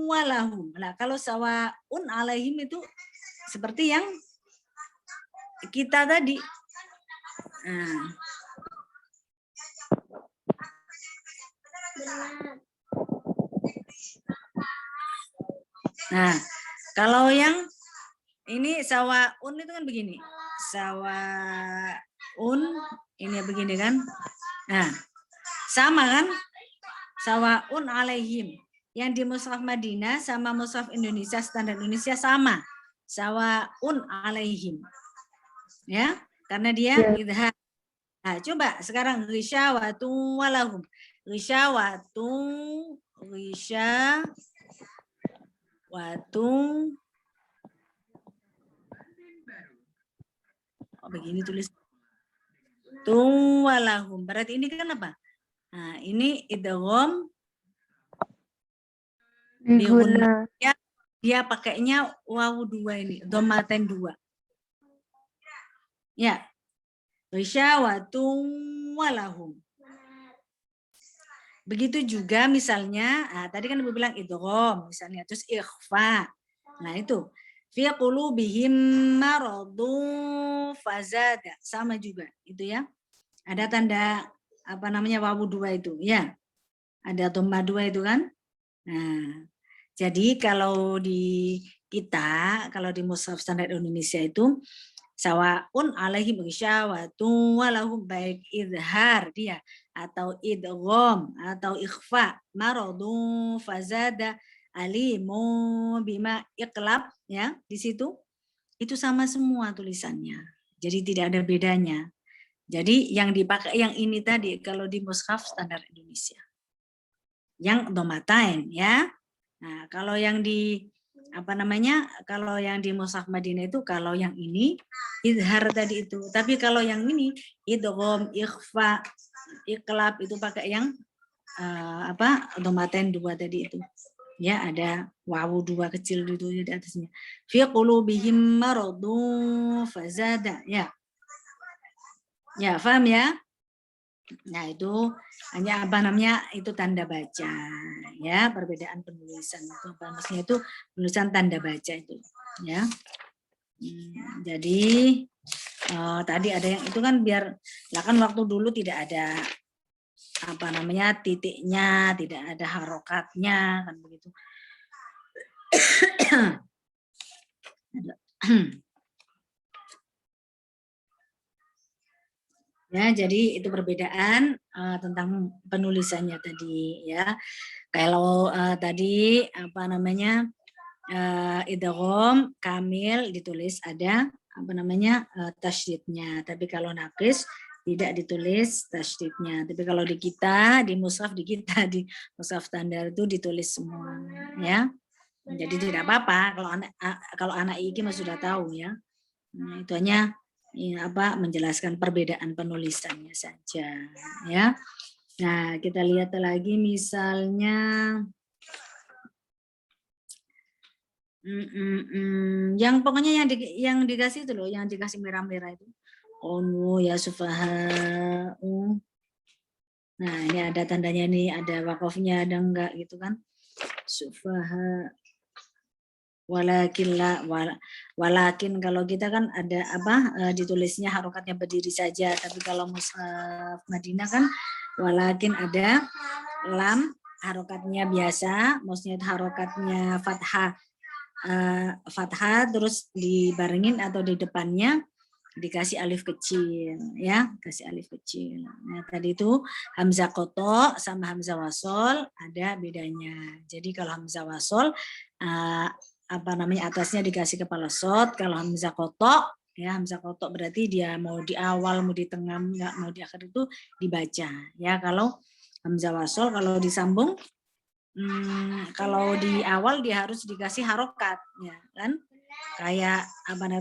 walahum. Nah, kalau sawaun alaihim itu seperti yang kita tadi. Nah, kalau yang ini sawaun itu kan begini. Sawaun ini begini kan. Nah, sama kan? Sawaun alaihim. Yang di mushaf Madinah sama mushaf Indonesia standar Indonesia sama. Sawaun alaihim. Ya, karena dia idhar. Nah, coba sekarang ghisyawatun walahum. Ghisyawatun begini tulis. Tuwalahum. Berarti ini kan apa? Nah, ini idgham bihunna. Dia pakainya wawu 2 ini, dhammatain 2. Ya. Wasyawatun walahum. Begitu juga misalnya, tadi kan Ibu bilang idgham, misalnya terus ikhfa. Nah, itu fi qulubihim maradun fazada, sama juga itu ya. Ada tanda apa namanya wawu 2 itu, ya. Ada dhamma 2 itu kan? Nah, jadi kalau di kita, kalau di Mushaf Standar Indonesia itu sawaun alaihim isyawatun walahum, baik izhar dia atau idgham atau ikhfa maradun fazada alimu bima iqlab, ya, di situ itu sama semua tulisannya. Jadi tidak ada bedanya. Jadi yang dipakai yang ini tadi kalau di Mushaf Standar Indonesia. Yang dhammatain, ya. Nah, kalau yang di apa namanya? Kalau yang di Mushaf Madinah itu kalau yang ini izhar tadi itu. Tapi kalau yang ini idgham, ikhfa, iqlab itu pakai yang dhammatain 2 tadi itu. Ya, ada wawu 2 kecil itu di atasnya. Fi qulubihim maradun fazada, ya. Ya, paham ya? Nah, itu hanya apa namanya? Itu tanda baca, ya, perbedaan penulisan itu. Maksudnya itu penulisan tanda baca itu, ya. Jadi tadi ada yang itu kan biar lah kan waktu dulu tidak ada apa namanya titiknya, tidak ada harokatnya kan begitu. Ya, jadi itu perbedaan tentang penulisannya tadi, ya. Kalau tadi apa namanya idgham kamil ditulis ada apa namanya tasydidnya, tapi kalau naqis tidak ditulis tasydidnya. Tapi kalau di kita di mushaf di mushaf standar itu ditulis semua, ya. Jadi tidak apa-apa kalau anak iki mah sudah tahu, ya. Nah, itu hanya ya, menjelaskan perbedaan penulisannya saja, ya. Nah, kita lihat lagi misalnya yang pokoknya yang dikasih itu loh, yang dikasih merah-merah itu. Onu ya sufaha. Nah, ini ada tandanya nih, ada wakofnya ada enggak gitu kan. Sufaha. Walakin kalau kita kan ada ditulisnya harokatnya berdiri saja, tapi kalau Mushaf Madinah kan walakin ada lam harokatnya biasa, maksudnya harokatnya fathah terus dibarengin atau di depannya dikasih alif kecil, ya, kasih alif kecil. Nah, tadi itu hamzah qata sama hamzah wasol ada bedanya. Jadi kalau hamzah wasol atasnya dikasih kepala shad, kalau hamzah qata ya hamzah qata berarti dia mau di awal mau di tengah enggak mau di akhir itu dibaca, ya. Kalau hamzah wasol kalau disambung kalau di awal dia harus dikasih harokat, ya kan, kayak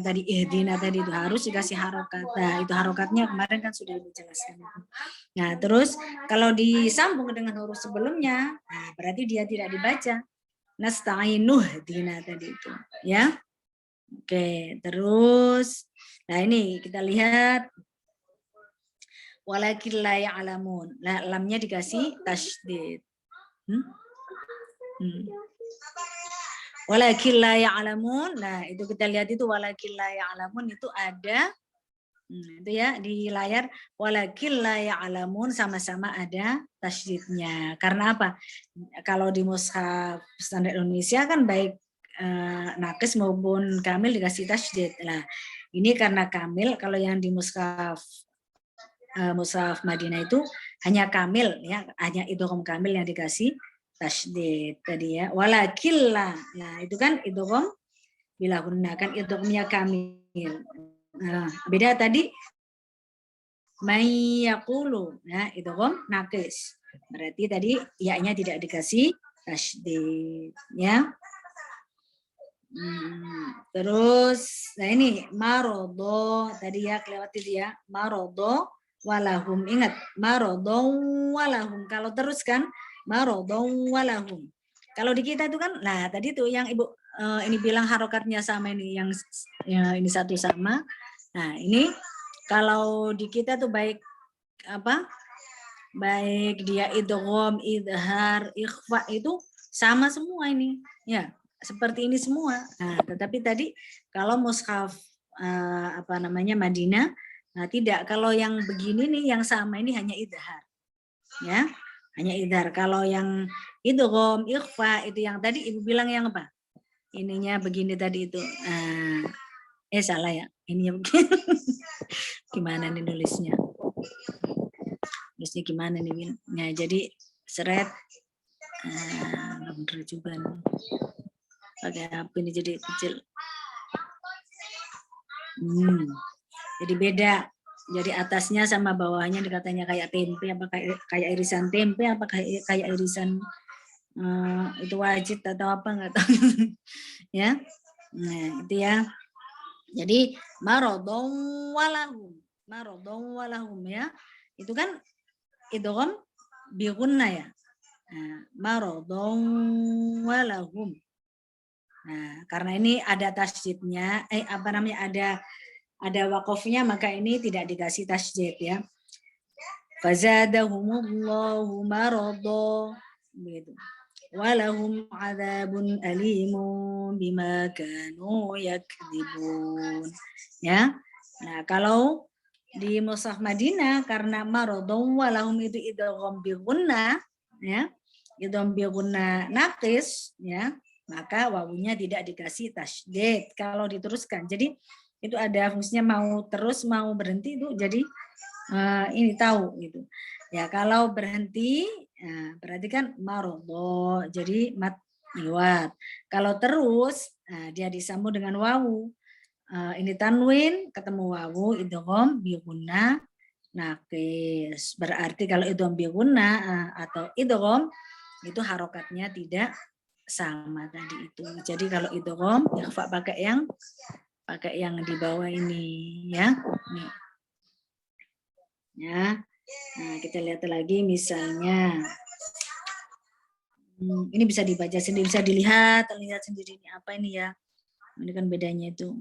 tadi ihdina tadi itu harus dikasih harokat. Nah, itu harokatnya kemarin kan sudah dijelaskan. Nah, terus kalau disambung dengan huruf sebelumnya, nah berarti dia tidak dibaca. Nasta'inuh dina tadi itu, ya. Oke, terus nah ini kita lihat walakin la ya'lamun. Nah, lamnya dikasih tasydid. Walakin la ya'lamun. Nah, itu kita lihat itu walakin la ya'lamun itu ada itu ya di layar walakin la ya'lamun sama-sama ada tasydidnya. Karena apa? Kalau di Mushaf Standar Indonesia kan baik naqis maupun kamil dikasih tasydid. Nah, ini karena kamil, kalau yang di Mushaf Madinah itu hanya kamil, ya, hanya idgham kamil yang dikasih tasydid tadi, ya. Walakilla. Nah, itu kan idgham bila gunakan idghamnya kamil. Nah, beda tadi may yaqulu, ya, idgham naqis. Berarti tadi ya-nya tidak dikasih tasydid, ya. Terus, nah ini marodo tadi ya kelewati dia marodo walahum, ingat marodo walahum. Kalau terus kan marodo walahum. Kalau di kita itu kan, nah tadi tuh yang ibu ini bilang harokatnya sama ini yang ya, ini satu sama. Nah ini kalau di kita tuh baik apa? Baik dia idgham, idhar, ikhfa itu sama semua ini, ya. Seperti ini semua. Nah, tetapi tadi kalau mushaf apa namanya Madinah, nah tidak. Kalau yang begini nih yang sama ini hanya idhar. Ya. Hanya idhar. Kalau yang idgham, ikhfa itu yang tadi Ibu bilang yang apa? Ininya begini tadi itu. Salah ya. Ininya begini. Gimana nih nulisnya? Nulisnya gimana nih? Nah, jadi seret bener juga nih. Pakai HP ini jadi kecil. Jadi beda. Jadi atasnya sama bawahnya dikatanya kayak tempe, apa kayak irisan tempe, apa kayak irisan itu wajit atau apa nggak tahu. Ya. Nah, itu ya. Jadi marodong walahum ya. Itu kan itu kan bigunna ya. Nah, marodong walahum. Nah, karena ini ada tasydidnya, apa namanya ada wakofnya, maka ini tidak dikasih tasydid ya. Fazadahumullahu maradha gitu. Walahum adzabun alimun bima kanu yakdzibun. Ya. Nah, kalau di mushaf Madinah karena maradhum walahum itu idgham bi gunnah ya. Idgham bi gunnah naqis ya. Maka wawunya tidak dikasih tasydid kalau diteruskan. Jadi itu ada fungsinya mau terus mau berhenti itu jadi ini tahu gitu. Ya kalau berhenti berarti kan marodho jadi mat liwat. Kalau terus dia disambung dengan wawu. Ini tanwin ketemu wawu idgham bi gunnah naqis. Berarti kalau idgham bi gunnah atau idgham itu harokatnya tidak sama tadi itu. Jadi kalau idgham ikhfa pakai yang di bawah ini ya. Nih. Ya. Nah, kita lihat lagi misalnya. Ini bisa dibaca sendiri, bisa lihat sendiri ini apa ini ya. Ini kan bedanya itu.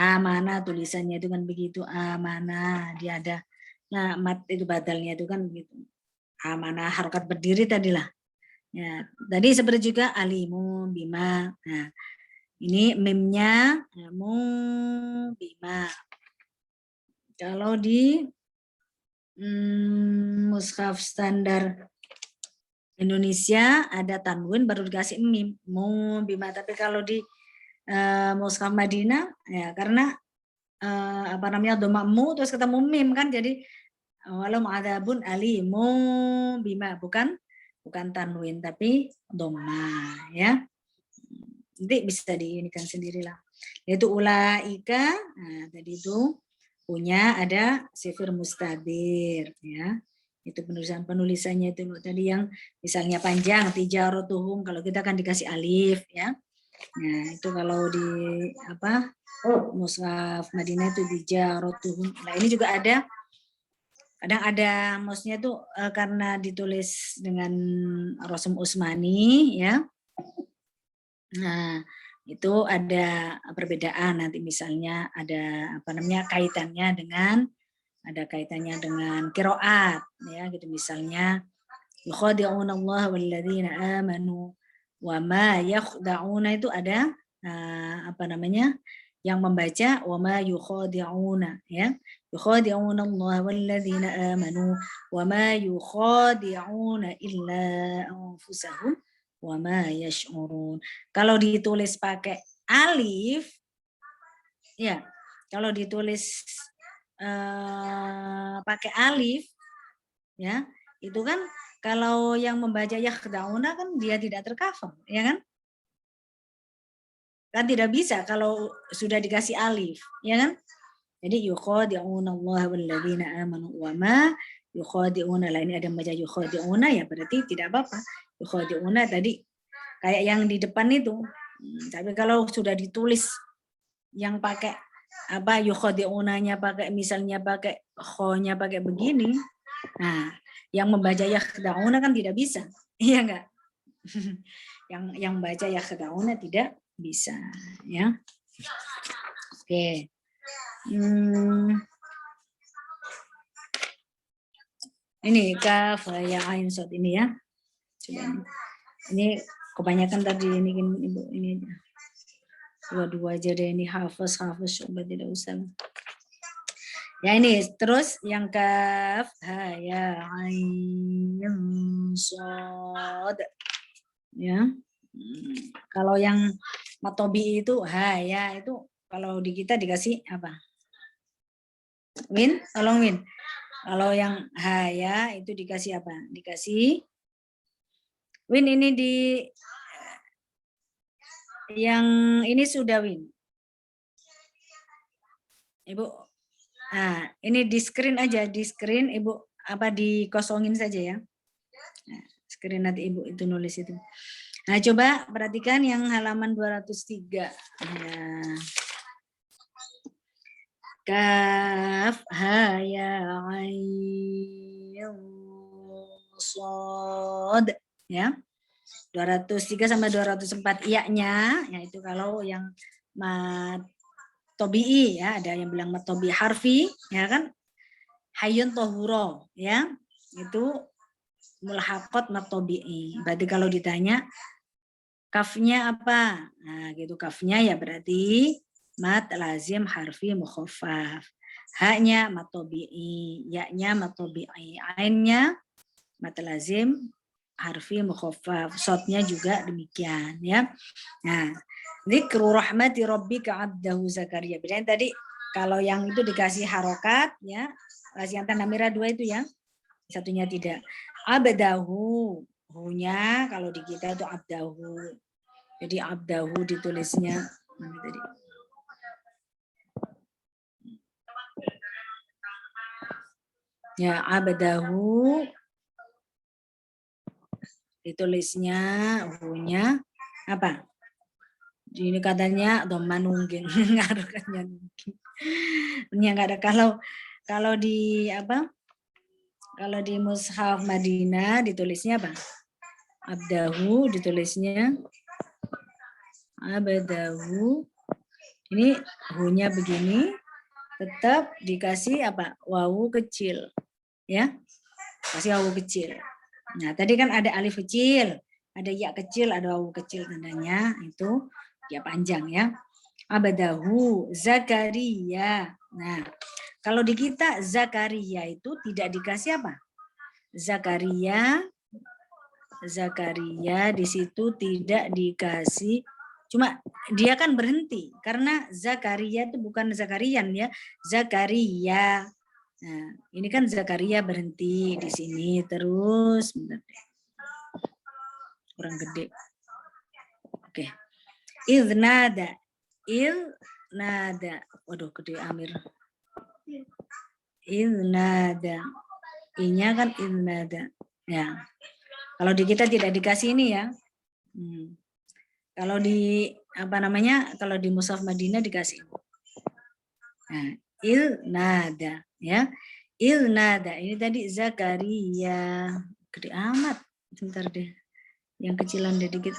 Amanah tulisannya itu kan begitu, amanah dia ada. Nah, mat itu badalnya itu kan begitu. Amanah harokat berdiri tadilah. Ya, tadi seperti juga alimu bima. Nah, ini mimnya mu bima. Kalau di mushaf standar Indonesia ada tanwin baru dikasih mim mu bima. Tapi kalau di mushaf Madinah ya karena apa namanya doma mu terus ketemu mim kan jadi walau ma'adzabun alimu bima bukan tanwin tapi doma ya. Nanti bisa diinikan sendirilah. Yaitu ulaika, nah tadi itu punya ada sifir mustadir ya. Itu penulisannya itu tadi yang misalnya panjang tijaratuhum kalau kita kan dikasih alif ya. Nah, itu kalau di apa? Mushaf Madinah itu tijaratuhum. Nah, ini juga ada kadang ada maksudnya itu karena ditulis dengan Rasul Utsmani ya. Nah, itu ada perbedaan nanti misalnya ada apa namanya kaitannya dengan qiraat ya gitu misalnya yukhadi'una Allah walladzina amanu wa ma yakhda'una itu ada apa namanya yang membaca wa ma yukhadi'una ya yukhadi'una Allah walladzina amanu wa ma yukhadi'una illa anfusahum wa ma yash'urun. Kalau ditulis pakai alif ya, kalau ditulis pakai alif ya, itu kan kalau yang membaca yakhda'una kan dia tidak tercover, ya kan? Kan tidak bisa kalau sudah dikasih alif, ya kan? Jadi yukhadi'una Allah walladzina amanu wa ma yukhadi'una, lah ini ada membaca yukhadi'una ya berarti tidak apa-apa. Yukhadi'una tadi kayak yang di depan itu. Tapi kalau sudah ditulis yang pakai apa yukhadi'unanya pakai misalnya pakai kho-nya pakai begini, nah yang membaca yakhda'una kan tidak bisa, iya enggak? yang baca yakhda'una tidak bisa, ya. Oke. Ini kaf ya ain shad ini ya. Coba ini kebanyakan tadi ini Ibu ini aja. Dua-dua aja deh ini hafaz coba tidak usah. Ya ini terus yang kaf ha ya ain shad. Ya. Kalau yang matobi itu ha ya itu kalau di kita dikasih apa? Win, tolong Win. Kalau yang ha ya itu dikasih apa? Dikasih Win ini di yang ini sudah Win. Ibu, nah ini di screen aja, di screen Ibu apa dikosongin saja ya. Nah, screen nanti Ibu itu nulis itu. Nah coba perhatikan yang halaman 203. Ya. Kaf ha ya ain shad ya. 203 sampai 204 iya-nya yaitu kalau yang matobi'i ya, ada yang bilang matobi harfi ya kan, hayyun tohuro ya, itu mulhaqat matobi'i. Berarti kalau ditanya kafnya apa, nah gitu kafnya ya berarti mat lazim harfi mukhaffaf, haknya matobi'i, ya-nya matobi'i, ainnya mat lazim harfi mukhaffaf, shadnya juga demikian ya. Nah, dzikru rahmati rabbika 'abdahu Zakaria. Bedanya tadi kalau yang itu dikasih harokat ya, yang tanda merah 2 itu ya. Satunya tidak. Abdahu, hu-nya kalau di kita itu abdahu. Jadi abdahu ditulisnya mana tadi? Ya, abdahu ditulisnya hu-nya apa? Ini katanya dhamma nungging, ngaruhkannya nungging. Ini enggak ada kalau di apa? Kalau di mushaf Madinah ditulisnya apa? Abdahu ditulisnya abdahu. Ini hu-nya begini, tetap dikasih apa? Wawu kecil. Ya. Kasih wawu kecil. Nah, tadi kan ada alif kecil, ada ya kecil, ada wawu kecil tandanya, itu ya panjang ya. Abdahu Zakaria. Nah, kalau di kita Zakaria itu tidak dikasih apa? Zakaria di situ tidak dikasih, cuma dia kan berhenti karena Zakaria itu bukan Zakarian ya, Zakaria. Nah, ini kan Zakaria berhenti di sini terus, bentar deh. Kurang gede. Oke. Iznada. Waduh, gede Amir. Iznada. I-nya kan iznada. Ya. Kalau di kita tidak dikasih ini ya. Kalau di apa namanya? Kalau di mushaf Madinah dikasih. Nah, iznada ya. Iznada. Ini tadi Zakaria. Gede amat. Bentar deh. Yang kecilan deh dikit.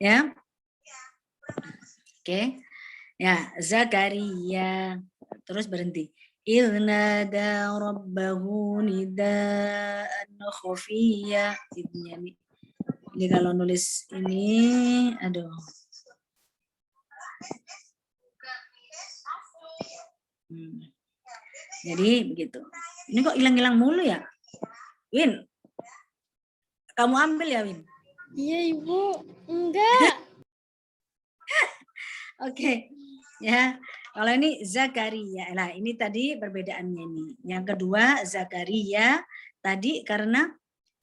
Ya. Oke. Ya, Zakaria. Terus berhenti. Iznada rabbahu nidaan khafiyya. Ini kalau nulis ini, aduh. Jadi begitu. Ini kok hilang-hilang mulu ya? Win, kamu ambil ya Win? Iya Ibu, enggak. Oke, ya. Kalau ini Zakaria, nah ini tadi perbedaannya ini. Yang kedua Zakaria tadi karena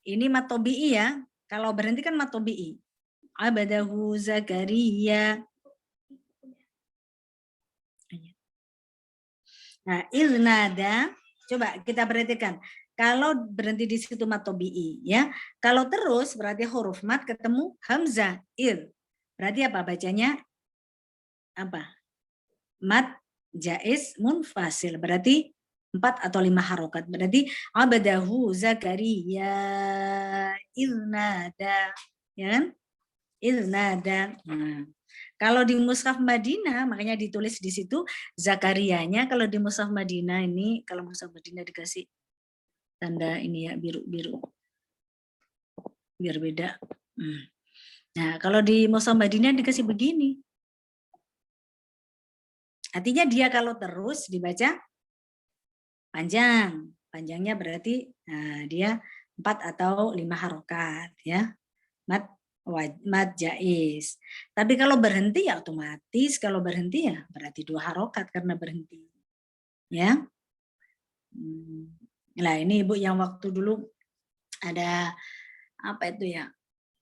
ini matobi'i ya. Kalau berhenti kan matobi'i. Abadahu Zakaria. Nah, iznada, coba kita perhatikan. kalau berhenti di situ mat tobi'i ya. Kalau terus berarti huruf mat ketemu hamzah ir. Berarti apa bacanya? Apa? Mat jaiz munfasil. Berarti 4 atau 5 harokat. Berarti abadahu Zakaria ilnada. Ya kan? Ilnada. Nah, kalau di mushaf Madinah makanya ditulis di situ Zakarianya. Kalau di mushaf Madinah ini, kalau mushaf Madinah dikasih tanda ini ya biru-biru biar beda. Nah, kalau di mushaf Madinah dikasih begini. Artinya dia kalau terus dibaca panjang. Panjangnya berarti dia 4 atau 5 harokat ya. Mat jaiz. Tapi kalau berhenti ya otomatis kalau berhenti ya berarti 2 harokat karena berhenti. Ya. Nah, ini Ibu yang waktu dulu ada apa itu ya?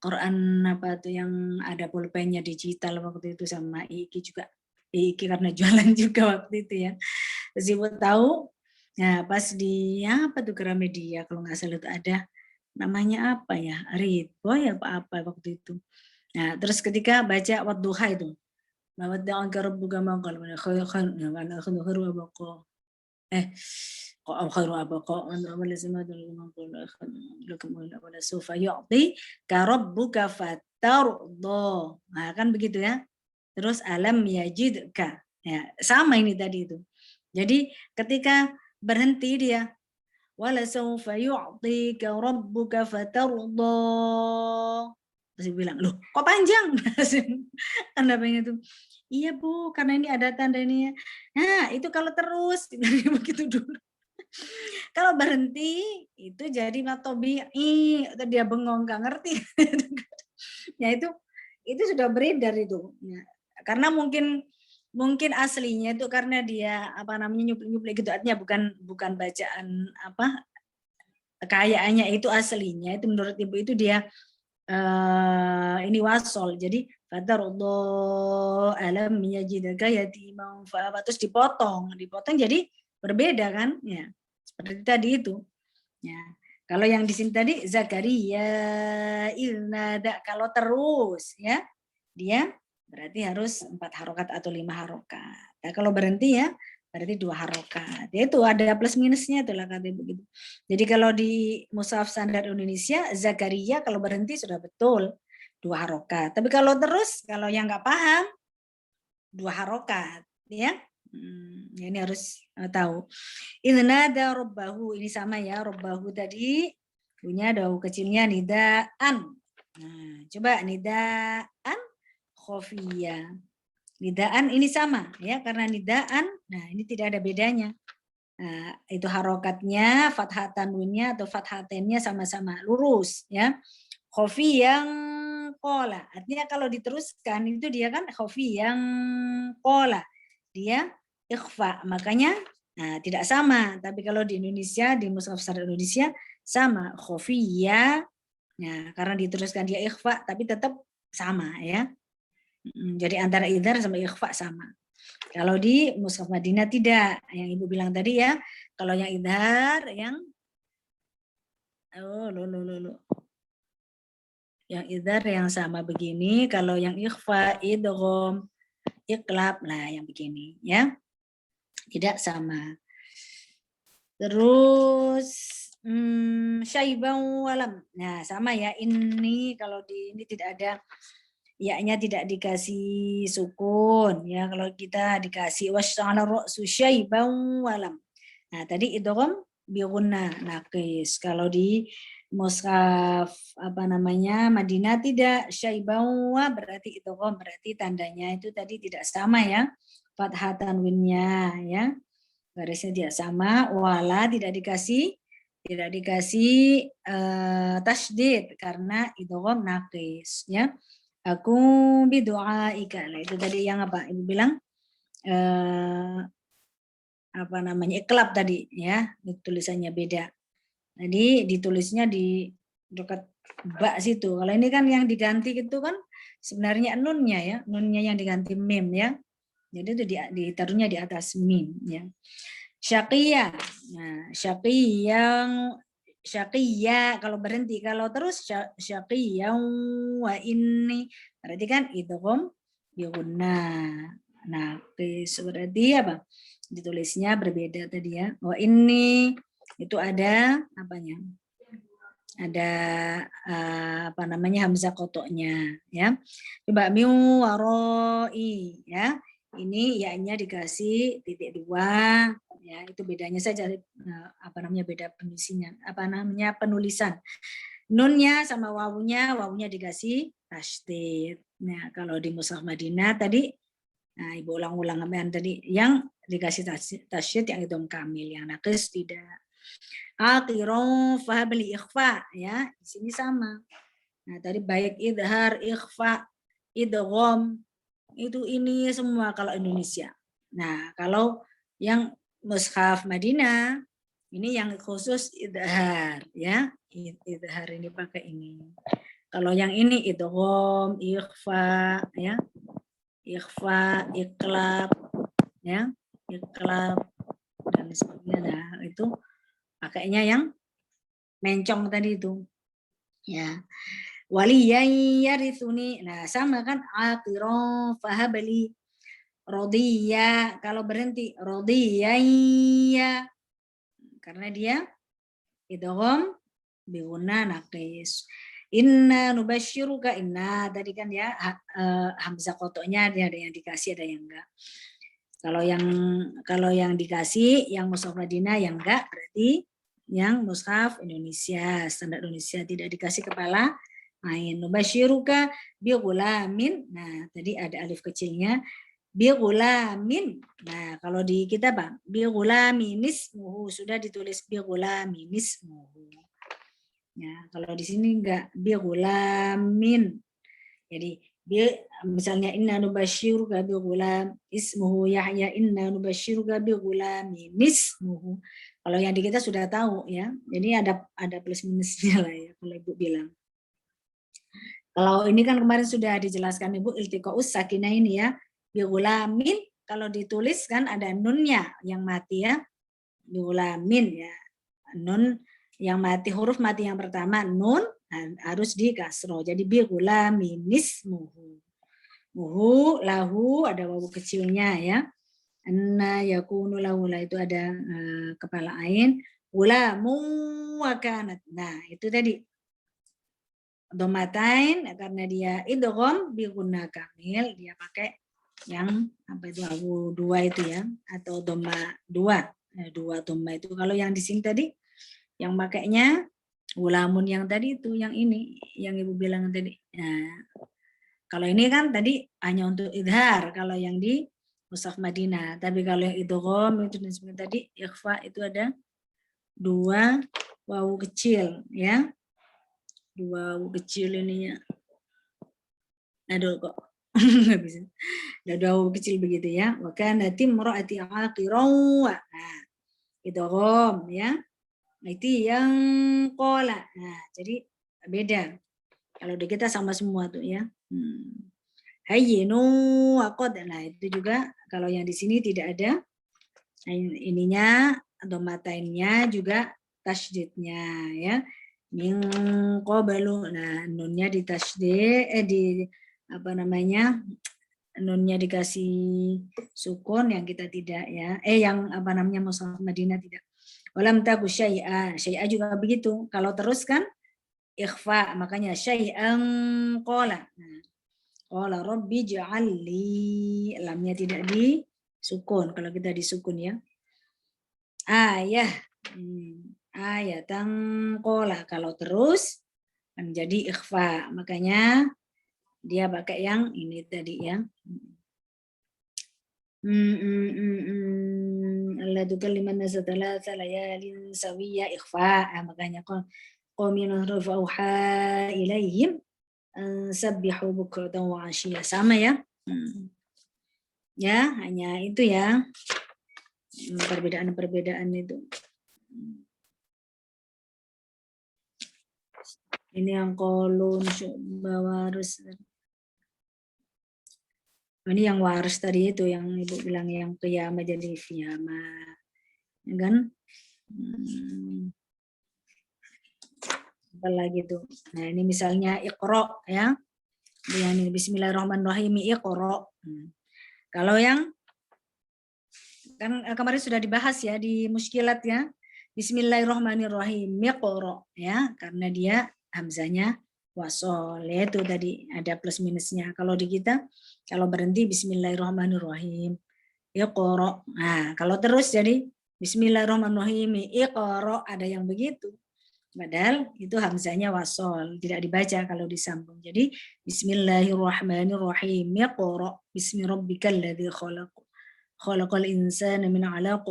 Quran apa tuh yang ada pulpennya digital waktu itu sama Iki juga. Iki karena jualan juga waktu itu ya. Terus Ibu tahu, nah pas di apa tuh Gramedia kalau nggak salah itu ada namanya apa ya, Ridboy apa waktu itu. Nah terus ketika baca wadduha itu, wadduha rabbuka maqal khairu abaqa wal samadu wala sufa yu'ti ka rabbuka fatarda. Nah kan begitu ya. Terus alam yajidka. Ya, sama ini tadi itu. Jadi ketika berhenti dia wala sawfa yu'tika rabbuka fatarda. Terus bilang, "Loh, kok panjang?" Karena pengen itu. Iya, Bu, karena ini ada tanda ini ya. Nah, itu kalau terus begitu dulu. Kalau berhenti itu jadi matobi'i, dia bengong nggak ngerti. Ya itu sudah beredar itu. Ya. Karena mungkin aslinya itu karena dia apa namanya nyuplik gitu artinya bukan bacaan apa kayaannya itu aslinya itu menurut Ibu itu dia ini wasol jadi fatarullah alam yajidaka yatimam fa'awa terus dipotong jadi berbeda kan ya seperti tadi itu ya kalau yang di sini tadi Zakaria ilnada kalau terus ya dia berarti harus 4 harokat atau 5 harokat. Nah, kalau berhenti ya berarti 2 harokat. Ya itu ada plus minusnya itulah kata begitu. Jadi kalau di mushaf standar Indonesia Zakaria kalau berhenti sudah betul 2 harokat. Tapi kalau terus kalau yang nggak paham 2 harokat ya. Ini harus tahu. Idnada robbahu ini sama ya robbahu tadi punya dahu kecilnya nidaan. Nah, coba nidaan khofiyah. Nidaan ini sama ya karena nidaan nah ini tidak ada bedanya. Nah, itu harokatnya fathah tanwinnya atau fathatennya sama-sama lurus ya. Khofi yang qola. Artinya kalau diteruskan itu dia kan khofi yang qola. Dia ikhfa. Makanya nah, tidak sama. Tapi kalau di Indonesia di mushaf standar Indonesia sama khofiyah. Nah, karena diteruskan dia ikhfa tapi tetap sama ya. Jadi antara idhar sama ikhfa sama. Kalau di mushaf Madinah tidak. Yang Ibu bilang tadi ya, kalau yang idhar yang yang idhar yang sama begini, kalau yang ikhfa, idgham, iqlab, nah yang begini ya. Tidak sama. Terus syaibang walam. Nah, sama ya. Ini kalau di ini tidak ada ya-nya tidak dikasih sukun ya kalau kita dikasih wasya'ala ra'su syaiban walam. Nah, tadi idgham bi gunna naqis. Kalau di mushaf apa namanya Madinah tidak syaiban wa berarti idgham berarti tandanya itu tadi tidak sama ya. Fathah tanwinnya ya. Garisnya tidak sama, wala tidak dikasih tasydid karena idgham naqis ya. Aku bidu'aika. Nah, itu tadi yang apa? Ibu bilang apa namanya? Iqlab tadi ya. Tulisannya beda. Jadi ditulisnya di dekat ba situ. Kalau ini kan yang diganti itu kan sebenarnya nunnya ya. Nunnya yang diganti mim ya. Jadi itu ditaruhnya di atas mim ya. Syaqiyah. Nah, syaqiyang syaqiyya kalau berhenti, kalau terus syaqiyya wa inni berarti kan idgham bi gunnah. Nah, berarti apa? Ditulisnya berbeda tadi ya. Wa ini itu ada apanya? Ada apa namanya hamzah qotoknya ya. Coba min waroi ya. Ini ya-nya dikasih titik 2 ya, itu bedanya saja apa namanya beda penulisan. Nunnya sama wawunya dikasih tasydid. Nah, kalau di Mushaf Madinah tadi nah, Ibu ulang-ulang tadi yang dikasih tasydid yang idgham kamil, yang naqis tidak. Akhiron fahabli ikhfa ya, di sini sama. Nah, tadi baik idhar, ikhfa, idgham itu ini semua kalau Indonesia. Nah, kalau yang Mushaf Madinah ini yang khusus idhar ya. Idhar ini pakai ini. Kalau yang ini idgham, ikhfa ya. Ikhfa, iklab ya. Iklab dan sebagainya. Nah, itu pakainya yang mencong tadi itu. Ya. Waliyan yarithuni. Nah, sama kan aqiran fahabli rodiya. Kalau berhenti rodiyaya. Karena dia idgham bi gunnah naqis. Inna nubasyiruka inna tadi kan ya hamzah qotoknya ada yang dikasih ada yang enggak. Kalau yang dikasih yang Mushaf Madinah yang enggak berarti yang Mushaf Indonesia standar Indonesia tidak dikasih kepala ain. Nubasyiruka bi ghulamin. Nah, tadi ada alif kecilnya bi ghulamin. Nah, kalau di kita Bang, bi ghulamin ismuhu sudah ditulis bi ghulamin ismuhu. Ya, kalau di sini enggak bi ghulamin. Jadi misalnya inna nubasyiruka bi ghulam ismuhu Yahya inna nubasyiruka bi ghulamin ismuhu. Kalau yang di kita sudah tahu ya. Jadi ada plus minusnya lah ya kalau Ibu bilang. Kalau ini kan kemarin sudah dijelaskan Ibu iltiqaus sakinah ini ya. Bi ghulamin kalau ditulis kan ada nunnya yang mati ya. Bi ghulamin ya. Nun yang mati, huruf mati yang pertama nun harus di kasroh. Jadi bi ghulamin ismuhu. Muhu lahu ada wawu kecilnya ya. Anna yakunu lahu itu ada kepala ain. Ghulamu wa kanat. Nah, itu tadi domatain karena dia idgham bi gunnah kamil dia pakai yang apa itu wawu 2 itu ya atau doma 2. Dua doma itu kalau yang di sini tadi yang pakainya gulamun yang tadi itu yang ini yang Ibu bilang tadi. Nah, kalau ini kan tadi hanya untuk idhar kalau yang di Mushaf Madinah. Tapi kalau yang idgham itu dan sebagainya tadi ikhfa itu ada 2 wawu kecil ya. 2 wawu kecil ininya. Aduh kok nggak bisa. Ada 2 wawu kecil begitu ya. Wa kanat imra'ati aqiran wa. Nah, idgham ya. Itu yang qala. Nah, jadi beda. Kalau di kita sama semua tuh ya. Hayyinu wa qad. Nah, itu juga kalau yang di sini tidak ada ininya atau matainnya juga tasydidnya ya. Min qablu. Nah, nunnya di tasydid di apa namanya? Nunnya dikasih sukun yang kita tidak ya. Yang apa namanya Mushaf Madinah tidak. Walam taku syai'a. Syai'a juga begitu. Kalau terus kan ikhfa, makanya syai'an qala. Nah, qala rabbi ja'alli. Lamnya tidak disukun. Kalau kita disukun ya. Ayah. Ayatan qala. Kalau terus menjadi ikhfa. Makanya dia pakai yang ini tadi ya. Allah tukalliman nasa thalatha layalin sawiyya ikhfa. Makanya qawmin rafa'uha ilaihim sabbihu bukratan wa ashiya. Sama ya. Ya, hanya itu ya. Perbedaan-perbedaan itu. Ini yang kolun bawarus. Ini yang waris tadi itu yang Ibu bilang yang qiyamah jadi fiyamah. Ya kan? apalagi tuh. Nah, ini misalnya Iqra ya. Yang ini Bismillahirrahmanirrahim Iqra. Kalau yang kan kemarin sudah dibahas ya di muskilat ya. Bismillahirrahmanirrahim Iqra ya, karena dia hamzanya wasol, yaitu tadi ada plus minusnya. Kalau di kita kalau berhenti Bismillahirrahmanirrahim Iqra. Nah, kalau terus jadi Bismillahirrahmanirrahim Iqra, ada yang begitu. Padahal itu hamzanya wasol, tidak dibaca kalau disambung. Jadi Bismillahirrahmanirrahim Iqra bismi rabbikal ladzi khalaq. Khalaqal insana min 'alaq.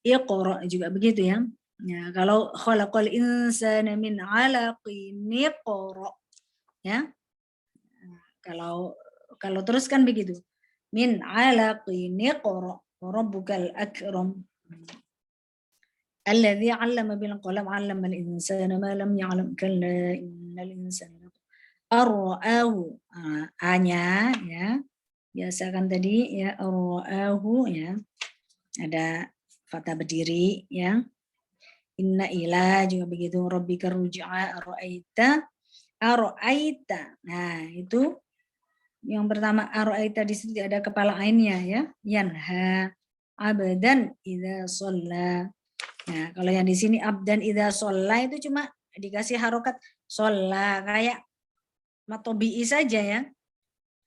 Iqra juga begitu ya. Ya, kalau khalaqal insana min 'alaqin Iqra ya. Kalau terus kan begitu. Min 'alaqin Iqra wa rabbukal akram. Alladzi 'allama bil qalam 'allamal insana ma lam ya'lam kalla innal insana ar-ra'ahu. A-nya ya. Biasakan tadi ya ar-ra'ahu ya. Ada fathah berdiri ya. Inna ila juga begitu. Rabbika ruj'a ara'aita. Nah, itu yang pertama ara'aita di situ ada kepala ainnya ya. Yanha abdan idza shalla. Nah, kalau yang di sini abdan idza shalla itu cuma dikasih harokat shalla kayak matobi'i saja ya.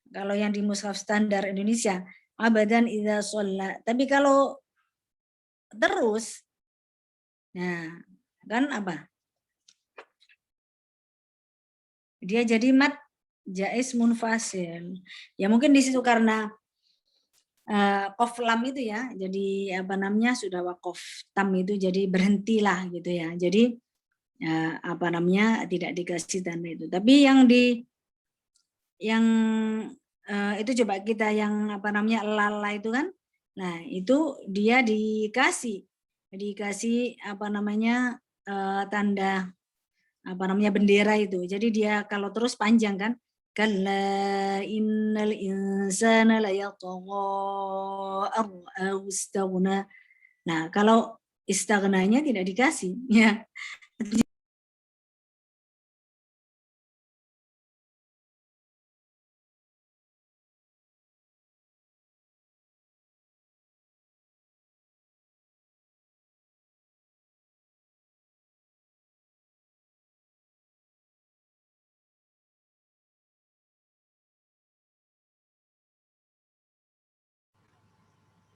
Kalau yang di mushaf standar Indonesia abdan idza shalla. Tapi kalau terus nah, kan apa? Dia jadi mat jaiz munfasil. Ya mungkin di situ karena qaf lam itu ya, jadi apa namanya sudah waqaf tam itu jadi berhentilah gitu ya. Jadi apa namanya tidak dikasih tanda itu. Tapi yang itu coba kita yang apa namanya lala itu kan, nah itu dia dikasih apa namanya tanda apa namanya bendera itu. Jadi dia kalau terus panjang kan. Kalla innal insana layatagha ar-ra'ahu istaghna. Nah, kalau istaghnanya tidak dikasih ya.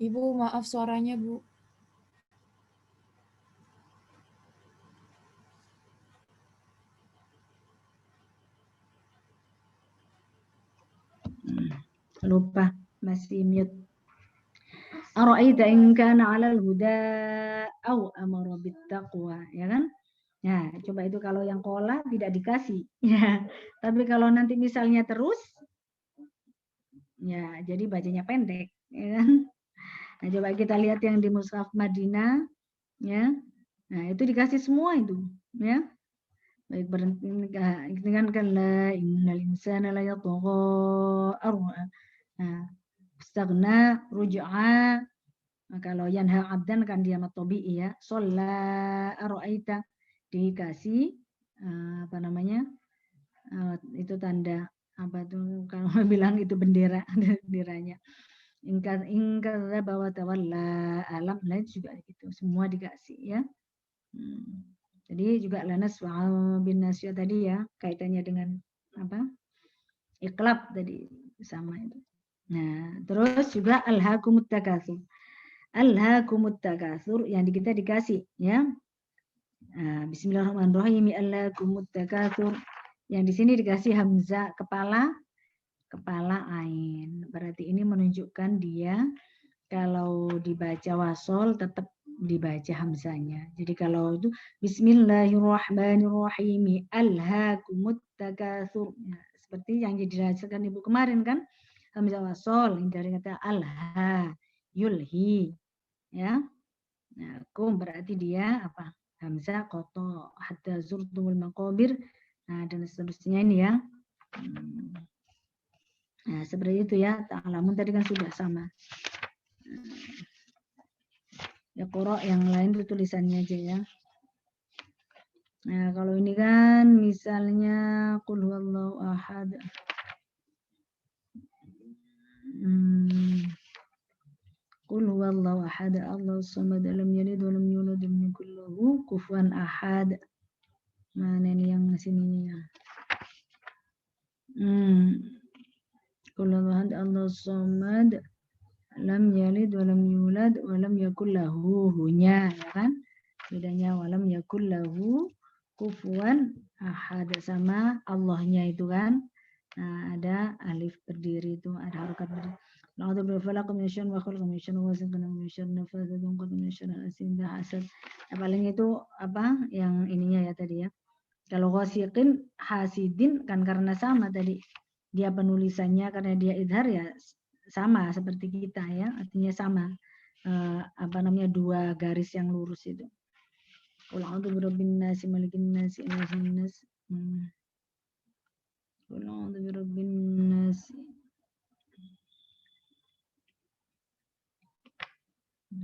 Ibu, maaf suaranya, Bu. Lupa, masih mute. Ara'aita in kana 'alal huda au amara bittaqwa, ya kan? Nah, coba itu kalau yang kola tidak dikasih, ya. Tapi kalau nanti misalnya terus, ya jadi bacanya pendek, ya kan? Nah, coba kita lihat yang di mushaf Madinah, ya. Nah, itu dikasih semua itu, ya. Baik berhenti dengan kalla innal insana la yatagha ar'a. Nah, istaghna ruj'a. Kalau yanha abdan kan dia matobi'i ya. Shalla ara'aita dikasih apa namanya? Itu tanda apa tuh kalau bilang itu bendera benderanya. Ingkar bahwa tawalla alam lain juga gitu. Semua dikasih ya. Jadi juga lanas wa'al bin nasya tadi ya, kaitannya dengan apa? Iqlab tadi sama itu. Nah, terus juga alhaakumut takatsur. Alhaakumut takatsur yang kita dikasih ya. Nah, bismillahirrahmanirrahim alhaakumut takatsur. Yang di sini dikasih hamzah kepala ain. Berarti ini menunjukkan dia kalau dibaca wasol tetap dibaca hamzanya. Jadi kalau itu Bismillahirrahmanirrahim alhaakumut takatsur. Nah, seperti yang dijelaskan Ibu kemarin kan, hamzah wasol dari kata alha yulhi ya. Nah, kum berarti dia apa? Hamzah qoto hatta zurtumul maqabir. Nah, dan seterusnya ini ya. Nah, seperti itu ya. Ta'lamun tadi kan sudah sama. Ya Qura yang lain itu tulisannya aja ya. Nah, kalau ini kan misalnya qul huwallahu ahad. Qul huwallahu ahad, Allahus samad, lam yalid wa lam yulad wa lam yakul lahu kufuwan ahad. Mana ini yang sininya? Qul huwallahu ahad, Allahus samad, lam yalid wa lam yulad wa lam yakul lahu, hunya ya kan? Bedanya wa lam yakul lahu kufuwan ahad, sama Allahnya itu kan. Nah, ada alif berdiri itu, ada harokat berdiri. La'udhu birfalaq min syarri ma khalaq min syarri ghasiqin min syarri nafatsati fil 'uqad min syarri hasidin idza hasad. Nah, paling itu apa yang ininya ya tadi ya. Kalau ghasiqin hasidin kan karena sama tadi. Dia penulisannya karena dia idhar ya sama seperti kita ya, artinya sama. Apa namanya, dua garis yang lurus itu. Qul a'udzu birabbin nas, malikin nas, ilahin nas. Qul a'udzu birabbin nas,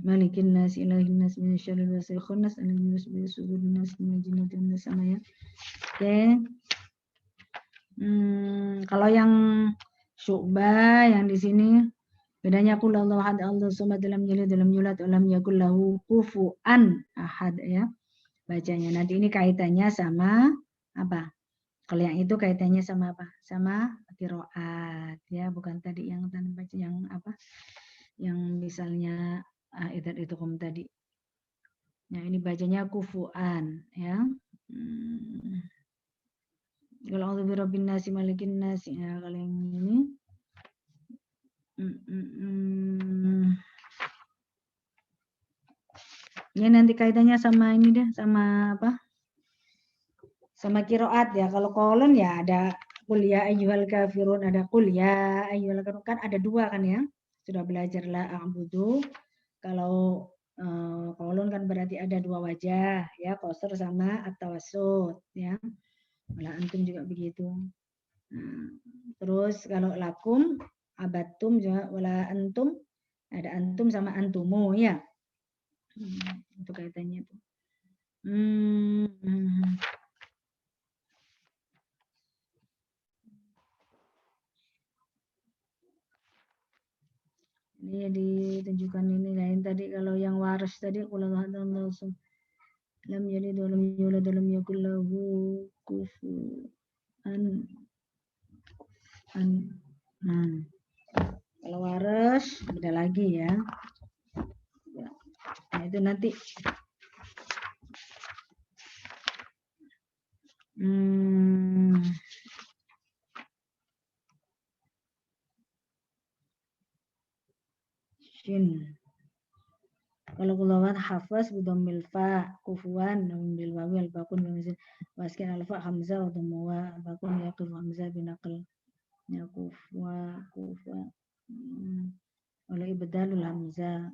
malikin nas, ilahin nas, min syarril waswasil khannas, alladzi yuwaswisu fi sudurin nas minal jinnati wan nas, sama ya. Oke. Kalau yang Syu'bah yang di sini bedanya qul huwallahu ahad, Allahus samad, lam yalid wa lam yulad wa lam yakul lahu kufuwan ahad ya. Bacanya. Nanti ini kaitannya sama apa? Kalau yang itu kaitannya sama apa? Sama qiraat ya, bukan tadi yang tadi baca yang apa? Yang misalnya itu tadi. Nah, ini bacanya kufuan ya. Kalau a'udzu birabbin nasi malikin nasi ya, kalau yang ini ya nanti kaitannya sama ini deh, sama apa? Sama qiraat ya. Kalau kolon ya ada qul ya ayyuhal kafirun, ada qul ya ayyuhal kafirun, kan ada dua kan ya. Sudah belajar la a'budu. Kalau kolon kan berarti ada dua wajah ya, qasr sama at-tawassut ya. Wala antum juga begitu. Terus kalau lakum abattum juga wala antum, ada antum sama antumu ya. Itu kaitannya itu. Ini ditunjukkan ini lain tadi. Kalau yang waras tadi qul huwallahu lam yalid wa lam yulad wa lam yakul lahu kufuwan. Kalau waras beda lagi ya. Nah, itu nanti shin. Kalau kulawat hafaz bidammil fa kufuwan bil wawi al baqun bi misl waskin al fa hamzah wa dhamma baqun yaqif hamzah binaql ya kufa oleh ibdalul hamzah.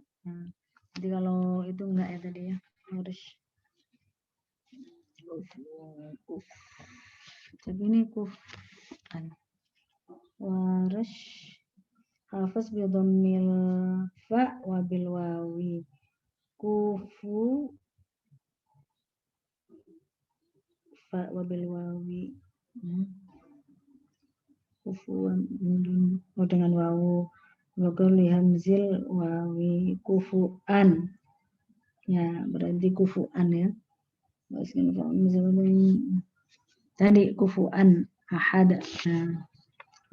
Jadi kalau itu enggak ya tadi ya, harus tapi ini kuf kan waras hafaz bidammil fa wa bil wawi kufu fa wa bil wawi kufuan dengan wawu wa qali hamzil wawi kufuan ya, berarti kufuan ya. Tadi kufuan ahad.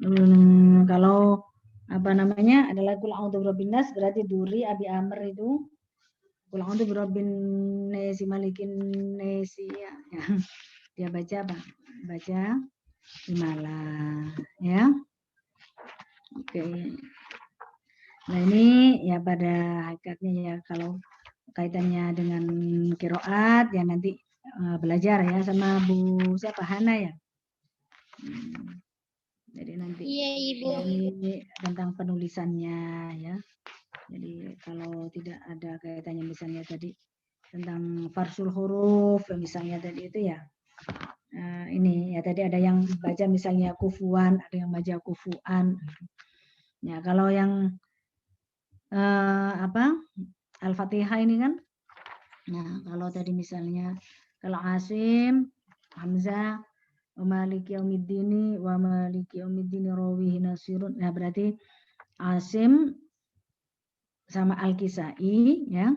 Nah, kalau apa namanya adalah qul a'udzu birabbin nas, berarti duri abi amr itu qul a'udzu birabbin nasi malikin nasi ya. Dia baca apa? Baca imalah ya. Oke. Nah, ini ya pada hakikatnya ya, kalau kaitannya dengan qiraat ya nanti belajar ya sama Bu siapa, Hana ya. Jadi nanti ini tentang penulisannya ya. Jadi kalau tidak ada kaitannya misalnya tadi tentang farsul huruf misalnya tadi itu ya. Ini ya tadi ada yang baca misalnya kufuan, ada yang baca kufuan. Ya kalau yang Al-Fatihah ini kan. Nah, kalau tadi misalnya Kalau Asim, Hamzah, wa maliki yaumiddini, wa maliki yaumiddini rawihi nasirun. Nah, berarti Asim sama Al-Kisai ya.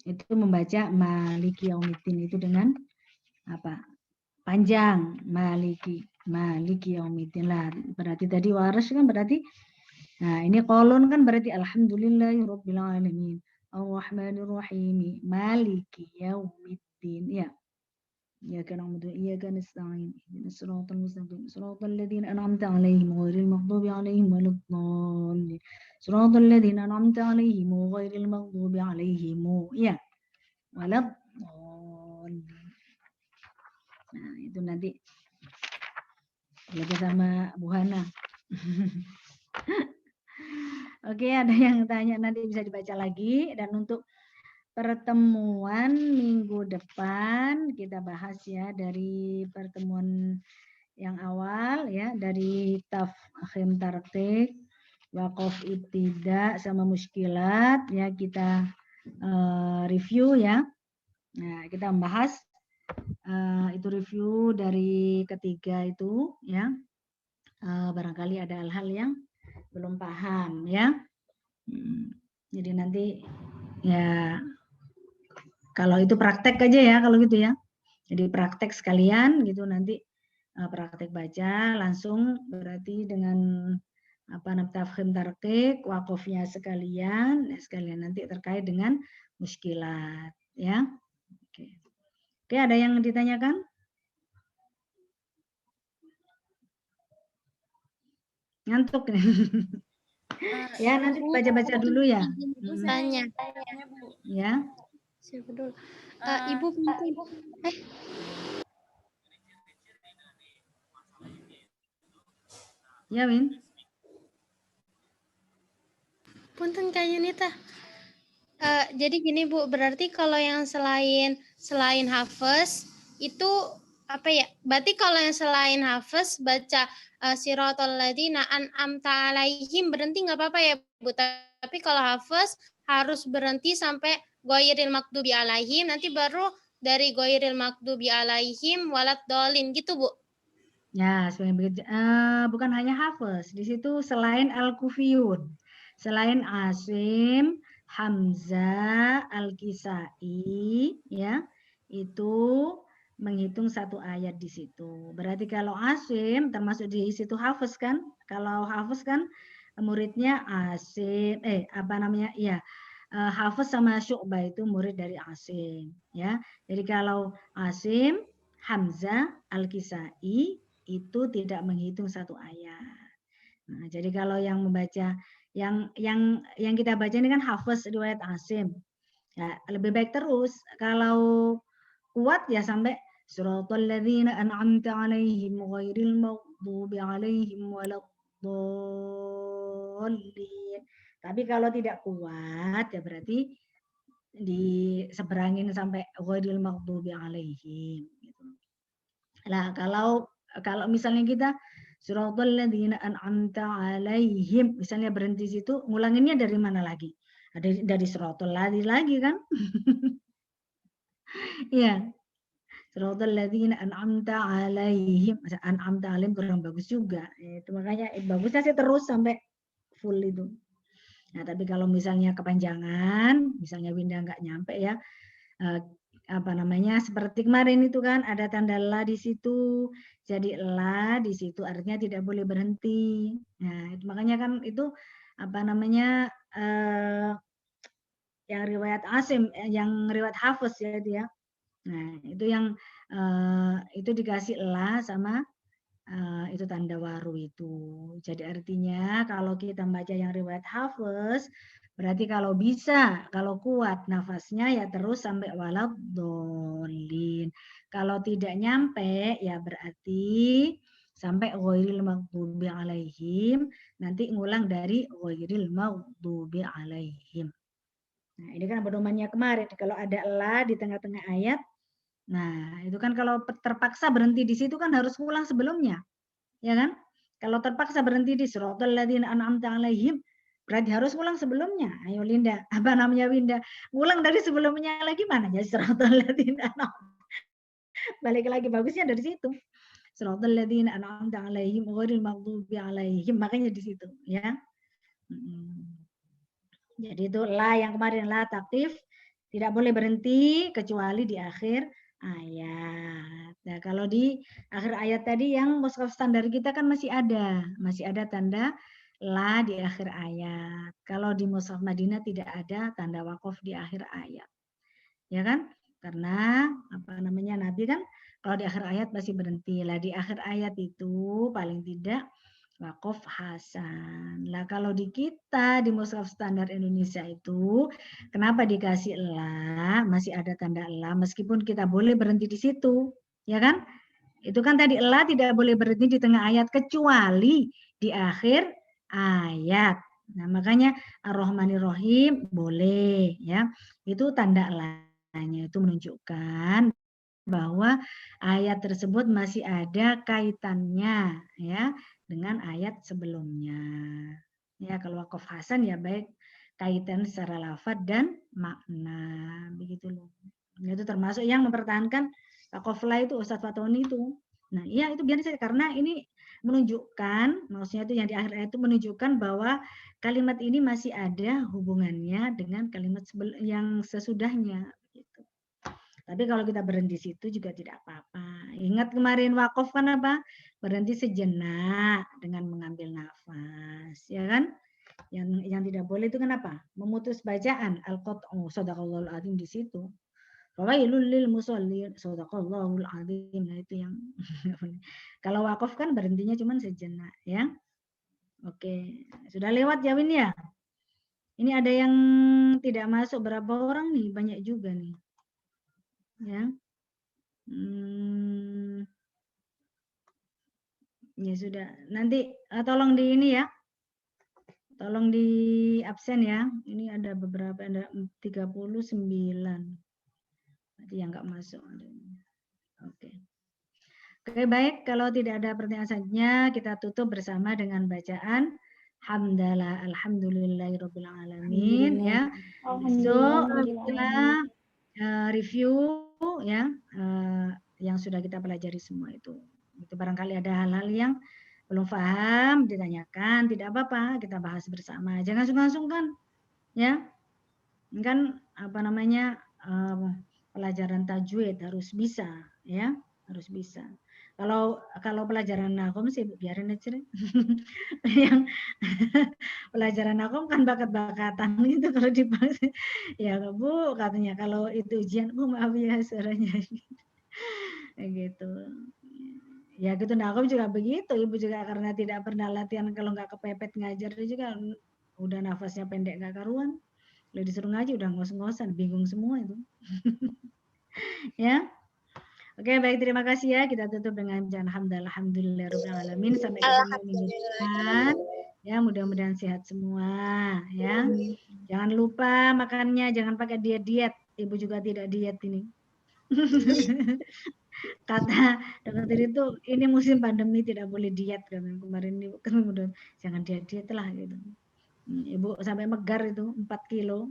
Itu membaca maliki yaumiddin itu dengan apa? Panjang, maliki yaumiddin lah. Berarti tadi waras kan berarti, nah ini kolon kan berarti alhamdulillahirabbil alamin, arrahmanirrahim, maliki yaumiddin ya. Iyyaka na'budu wa iyyaka nasta'in, ihdinas siratal mustaqim, siratal ladzina an'amta 'alaihim ghairil maghdubi 'alaihim waladdallin. Siratal ladzina an'amta 'alaihim ghairil maghdubi 'alaihim ya. Waladdallin. Nah, itu nanti belajar sama Bu Hana. Oke, ada yang tanya nanti bisa dibaca lagi. Dan untuk pertemuan minggu depan kita bahas ya dari pertemuan yang awal ya, dari tafkhim tartik, waqaf ibtida sama muskilat ya, kita review ya. Nah, kita membahas itu review dari ketiga itu ya. Barangkali ada hal-hal yang belum paham ya. Jadi nanti ya kalau itu praktek aja ya kalau gitu ya. Jadi praktek sekalian gitu, nanti praktek baca langsung berarti dengan apa namanya tafkhim tarqiq, waqafnya sekalian, sekalian nanti terkait dengan muskilat ya. Oke. Oke, ada yang ditanyakan? Ngantuk nih. Ya, nanti baca-baca dulu ya. Tanya. Ya. Siapa dulu? Ibu penting. Ya, Win. Punten Kak Yunita. Jadi gini Bu, berarti kalau yang selain hafaz itu apa ya? Berarti kalau yang selain hafaz baca siratal ladzina an'amta 'alaihim berhenti nggak apa-apa ya Bu? Tapi kalau hafaz harus berhenti sampai ghairil maghdubi 'alaihim, nanti baru dari ghairil maghdubi 'alaihim waladdallin gitu Bu. Ya, bukan hanya hafaz, di situ selain al-kufiyun, selain Asim, Hamzah, Al-Kisai, ya, itu menghitung satu ayat di situ. Berarti kalau Asim termasuk di situ hafaz kan? Kalau hafaz kan muridnya Asim, Hafaz sama Syu'bah itu murid dari Asim, ya. Jadi kalau Asim, Hamzah, Al-Kisai itu tidak menghitung satu ayat. Nah, jadi kalau yang membaca yang kita baca ini kan hafaz riwayat Asim. Ya, lebih baik terus kalau kuat ya sampai siratal ladzina an'amta 'alaihim ghairil maghdubi 'alaihim waladdallin. Tapi kalau tidak kuat ya berarti diseberangin sampai ghairil maghdubi 'alaihim gitu. Nah, kalau misalnya kita siratal ladzina an'amta 'alaihim, misalnya berhenti situ, ngulanginnya dari mana lagi? Dari siratal lagi kan? Iya. Siratal ladzina an'amta 'alaihim. An'amta 'alaihim kurang bagus juga. Itu makanya bagusnya sih terus sampai full itu. Nah, tapi kalau misalnya kepanjangan, misalnya Winda nggak nyampe ya, seperti kemarin itu kan ada tanda la di situ, jadi la di situ artinya tidak boleh berhenti. Nah, itu makanya kan itu yang riwayat Asim, yang riwayat Hafiz ya itu ya. Nah, itu yang itu dikasih la sama itu tanda waru itu. Jadi artinya kalau kita baca yang riwayat Hafiz, berarti kalau bisa, kalau kuat nafasnya ya terus sampai waladdallin. Kalau tidak nyampe ya berarti sampai ghairil maghdubi 'alaihim, nanti ngulang dari ghairil maghdubi 'alaihim. Nah, ini kan pedomannya kemarin kalau ada la di tengah-tengah ayat. Nah, itu kan kalau terpaksa berhenti di situ kan harus ngulang sebelumnya. Ya kan? Kalau terpaksa berhenti di siratal ladzina an'amta 'alaihim, Berarti harus ngulang sebelumnya. Ayo Linda, apa namanya Winda? Ngulang dari sebelumnya lagi mana? Jadi siratal ladzina balik lagi bagusnya dari situ. Siratal ladzina an'amta 'alaihim ghairil maghdubi 'alaihim. Makanya di situ, ya. Jadi itu la yang kemarin la taktif tidak boleh berhenti kecuali di akhir ayat. Nah, kalau di akhir ayat tadi yang mushaf standar kita kan masih ada tanda la di akhir ayat. Kalau di mushaf Madinah tidak ada tanda wakaf di akhir ayat. Ya kan? Karena apa namanya Nabi kan kalau di akhir ayat masih berhenti. Lah di akhir ayat itu paling tidak wakaf hasan. Lah kalau di kita di mushaf standar Indonesia itu kenapa dikasih la? Masih ada tanda la meskipun kita boleh berhenti di situ. Ya kan? Itu kan tadi la tidak boleh berhenti di tengah ayat kecuali di akhir ayat. Nah, makanya Ar-Rahmanir Rahim boleh ya. Itu tanda la-nya itu menunjukkan bahwa ayat tersebut masih ada kaitannya ya dengan ayat sebelumnya. Ya, kalau wakaf hasan ya baik kaitan secara lafaz dan makna begitu loh. Itu termasuk yang mempertahankan wakaf la itu Ustadz Fatoni itu. Nah, iya itu biar saja karena ini menunjukkan, maksudnya itu yang di akhir ayat itu menunjukkan bahwa kalimat ini masih ada hubungannya dengan kalimat yang sesudahnya. Gitu. Tapi kalau kita berhenti situ juga tidak apa-apa. Ingat kemarin wakaf kan apa? Berhenti sejenak dengan mengambil nafas, ya kan? Yang tidak boleh itu kan apa? Memutus bacaan al-qat'u shadaqallahul azim di situ. Fawailul lil musallin shadaqallahul azim. Nah itu yang kalau wakaf kan berhentinya cuma sejenak ya. Oke, sudah lewat ya Win ya? Ini ada yang tidak masuk berapa orang nih? Banyak juga nih. Ya. Ya sudah. Nanti tolong di ini ya. Tolong di absen ya. Ini ada beberapa, ada 39. Nanti yang nggak masuk. Oke. Oke, baik. Kalau tidak ada pertanyaan selanjutnya, kita tutup bersama dengan bacaan Hamdalah, alhamdulillahirabbil alamin ya. Besok kita review ya yang sudah kita pelajari semua itu. Itu barangkali ada hal-hal yang belum paham ditanyakan, tidak apa-apa, kita bahas bersama. Jangan sungkan-sungkan ya. Kan apa namanya pelajaran tajwid harus bisa ya, harus bisa. Kalau pelajaran nakom sih biarin aja deh. Yang pelajaran nakom kan bakat-bakatan gitu kalau dibahas. Ya Bu katanya kalau itu ujian, Bu maaf ya suaranya gitu. Ya gitu nakom juga begitu. Ibu juga karena tidak pernah latihan kalau nggak kepepet ngajar juga udah nafasnya pendek nggak karuan. Kalau disuruh ngaji udah ngos-ngosan, bingung semua itu. Ya. Oke, baik, terima kasih ya. Kita tutup dengan alhamdulillahirabbil alamin sampai ketemu minggu depan. Ya, mudah-mudahan sehat semua ya. Jangan lupa makannya, jangan pakai diet-diet. Ibu juga tidak diet ini. Kata dokter itu ini musim pandemi tidak boleh diet kan. Kemarin ini kemudian jangan diet-diet lah gitu. Ibu sampai megar itu 4 kilo.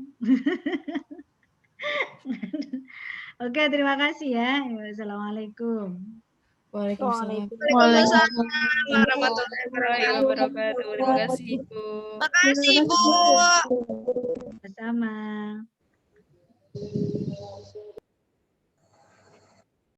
Oke, terima kasih ya. Assalamualaikum. Waalaikumsalam. Waalaikumsalam warahmatullahi wabarakatuh. Terima kasih Ibu. Makasih Ibu. Sama-sama.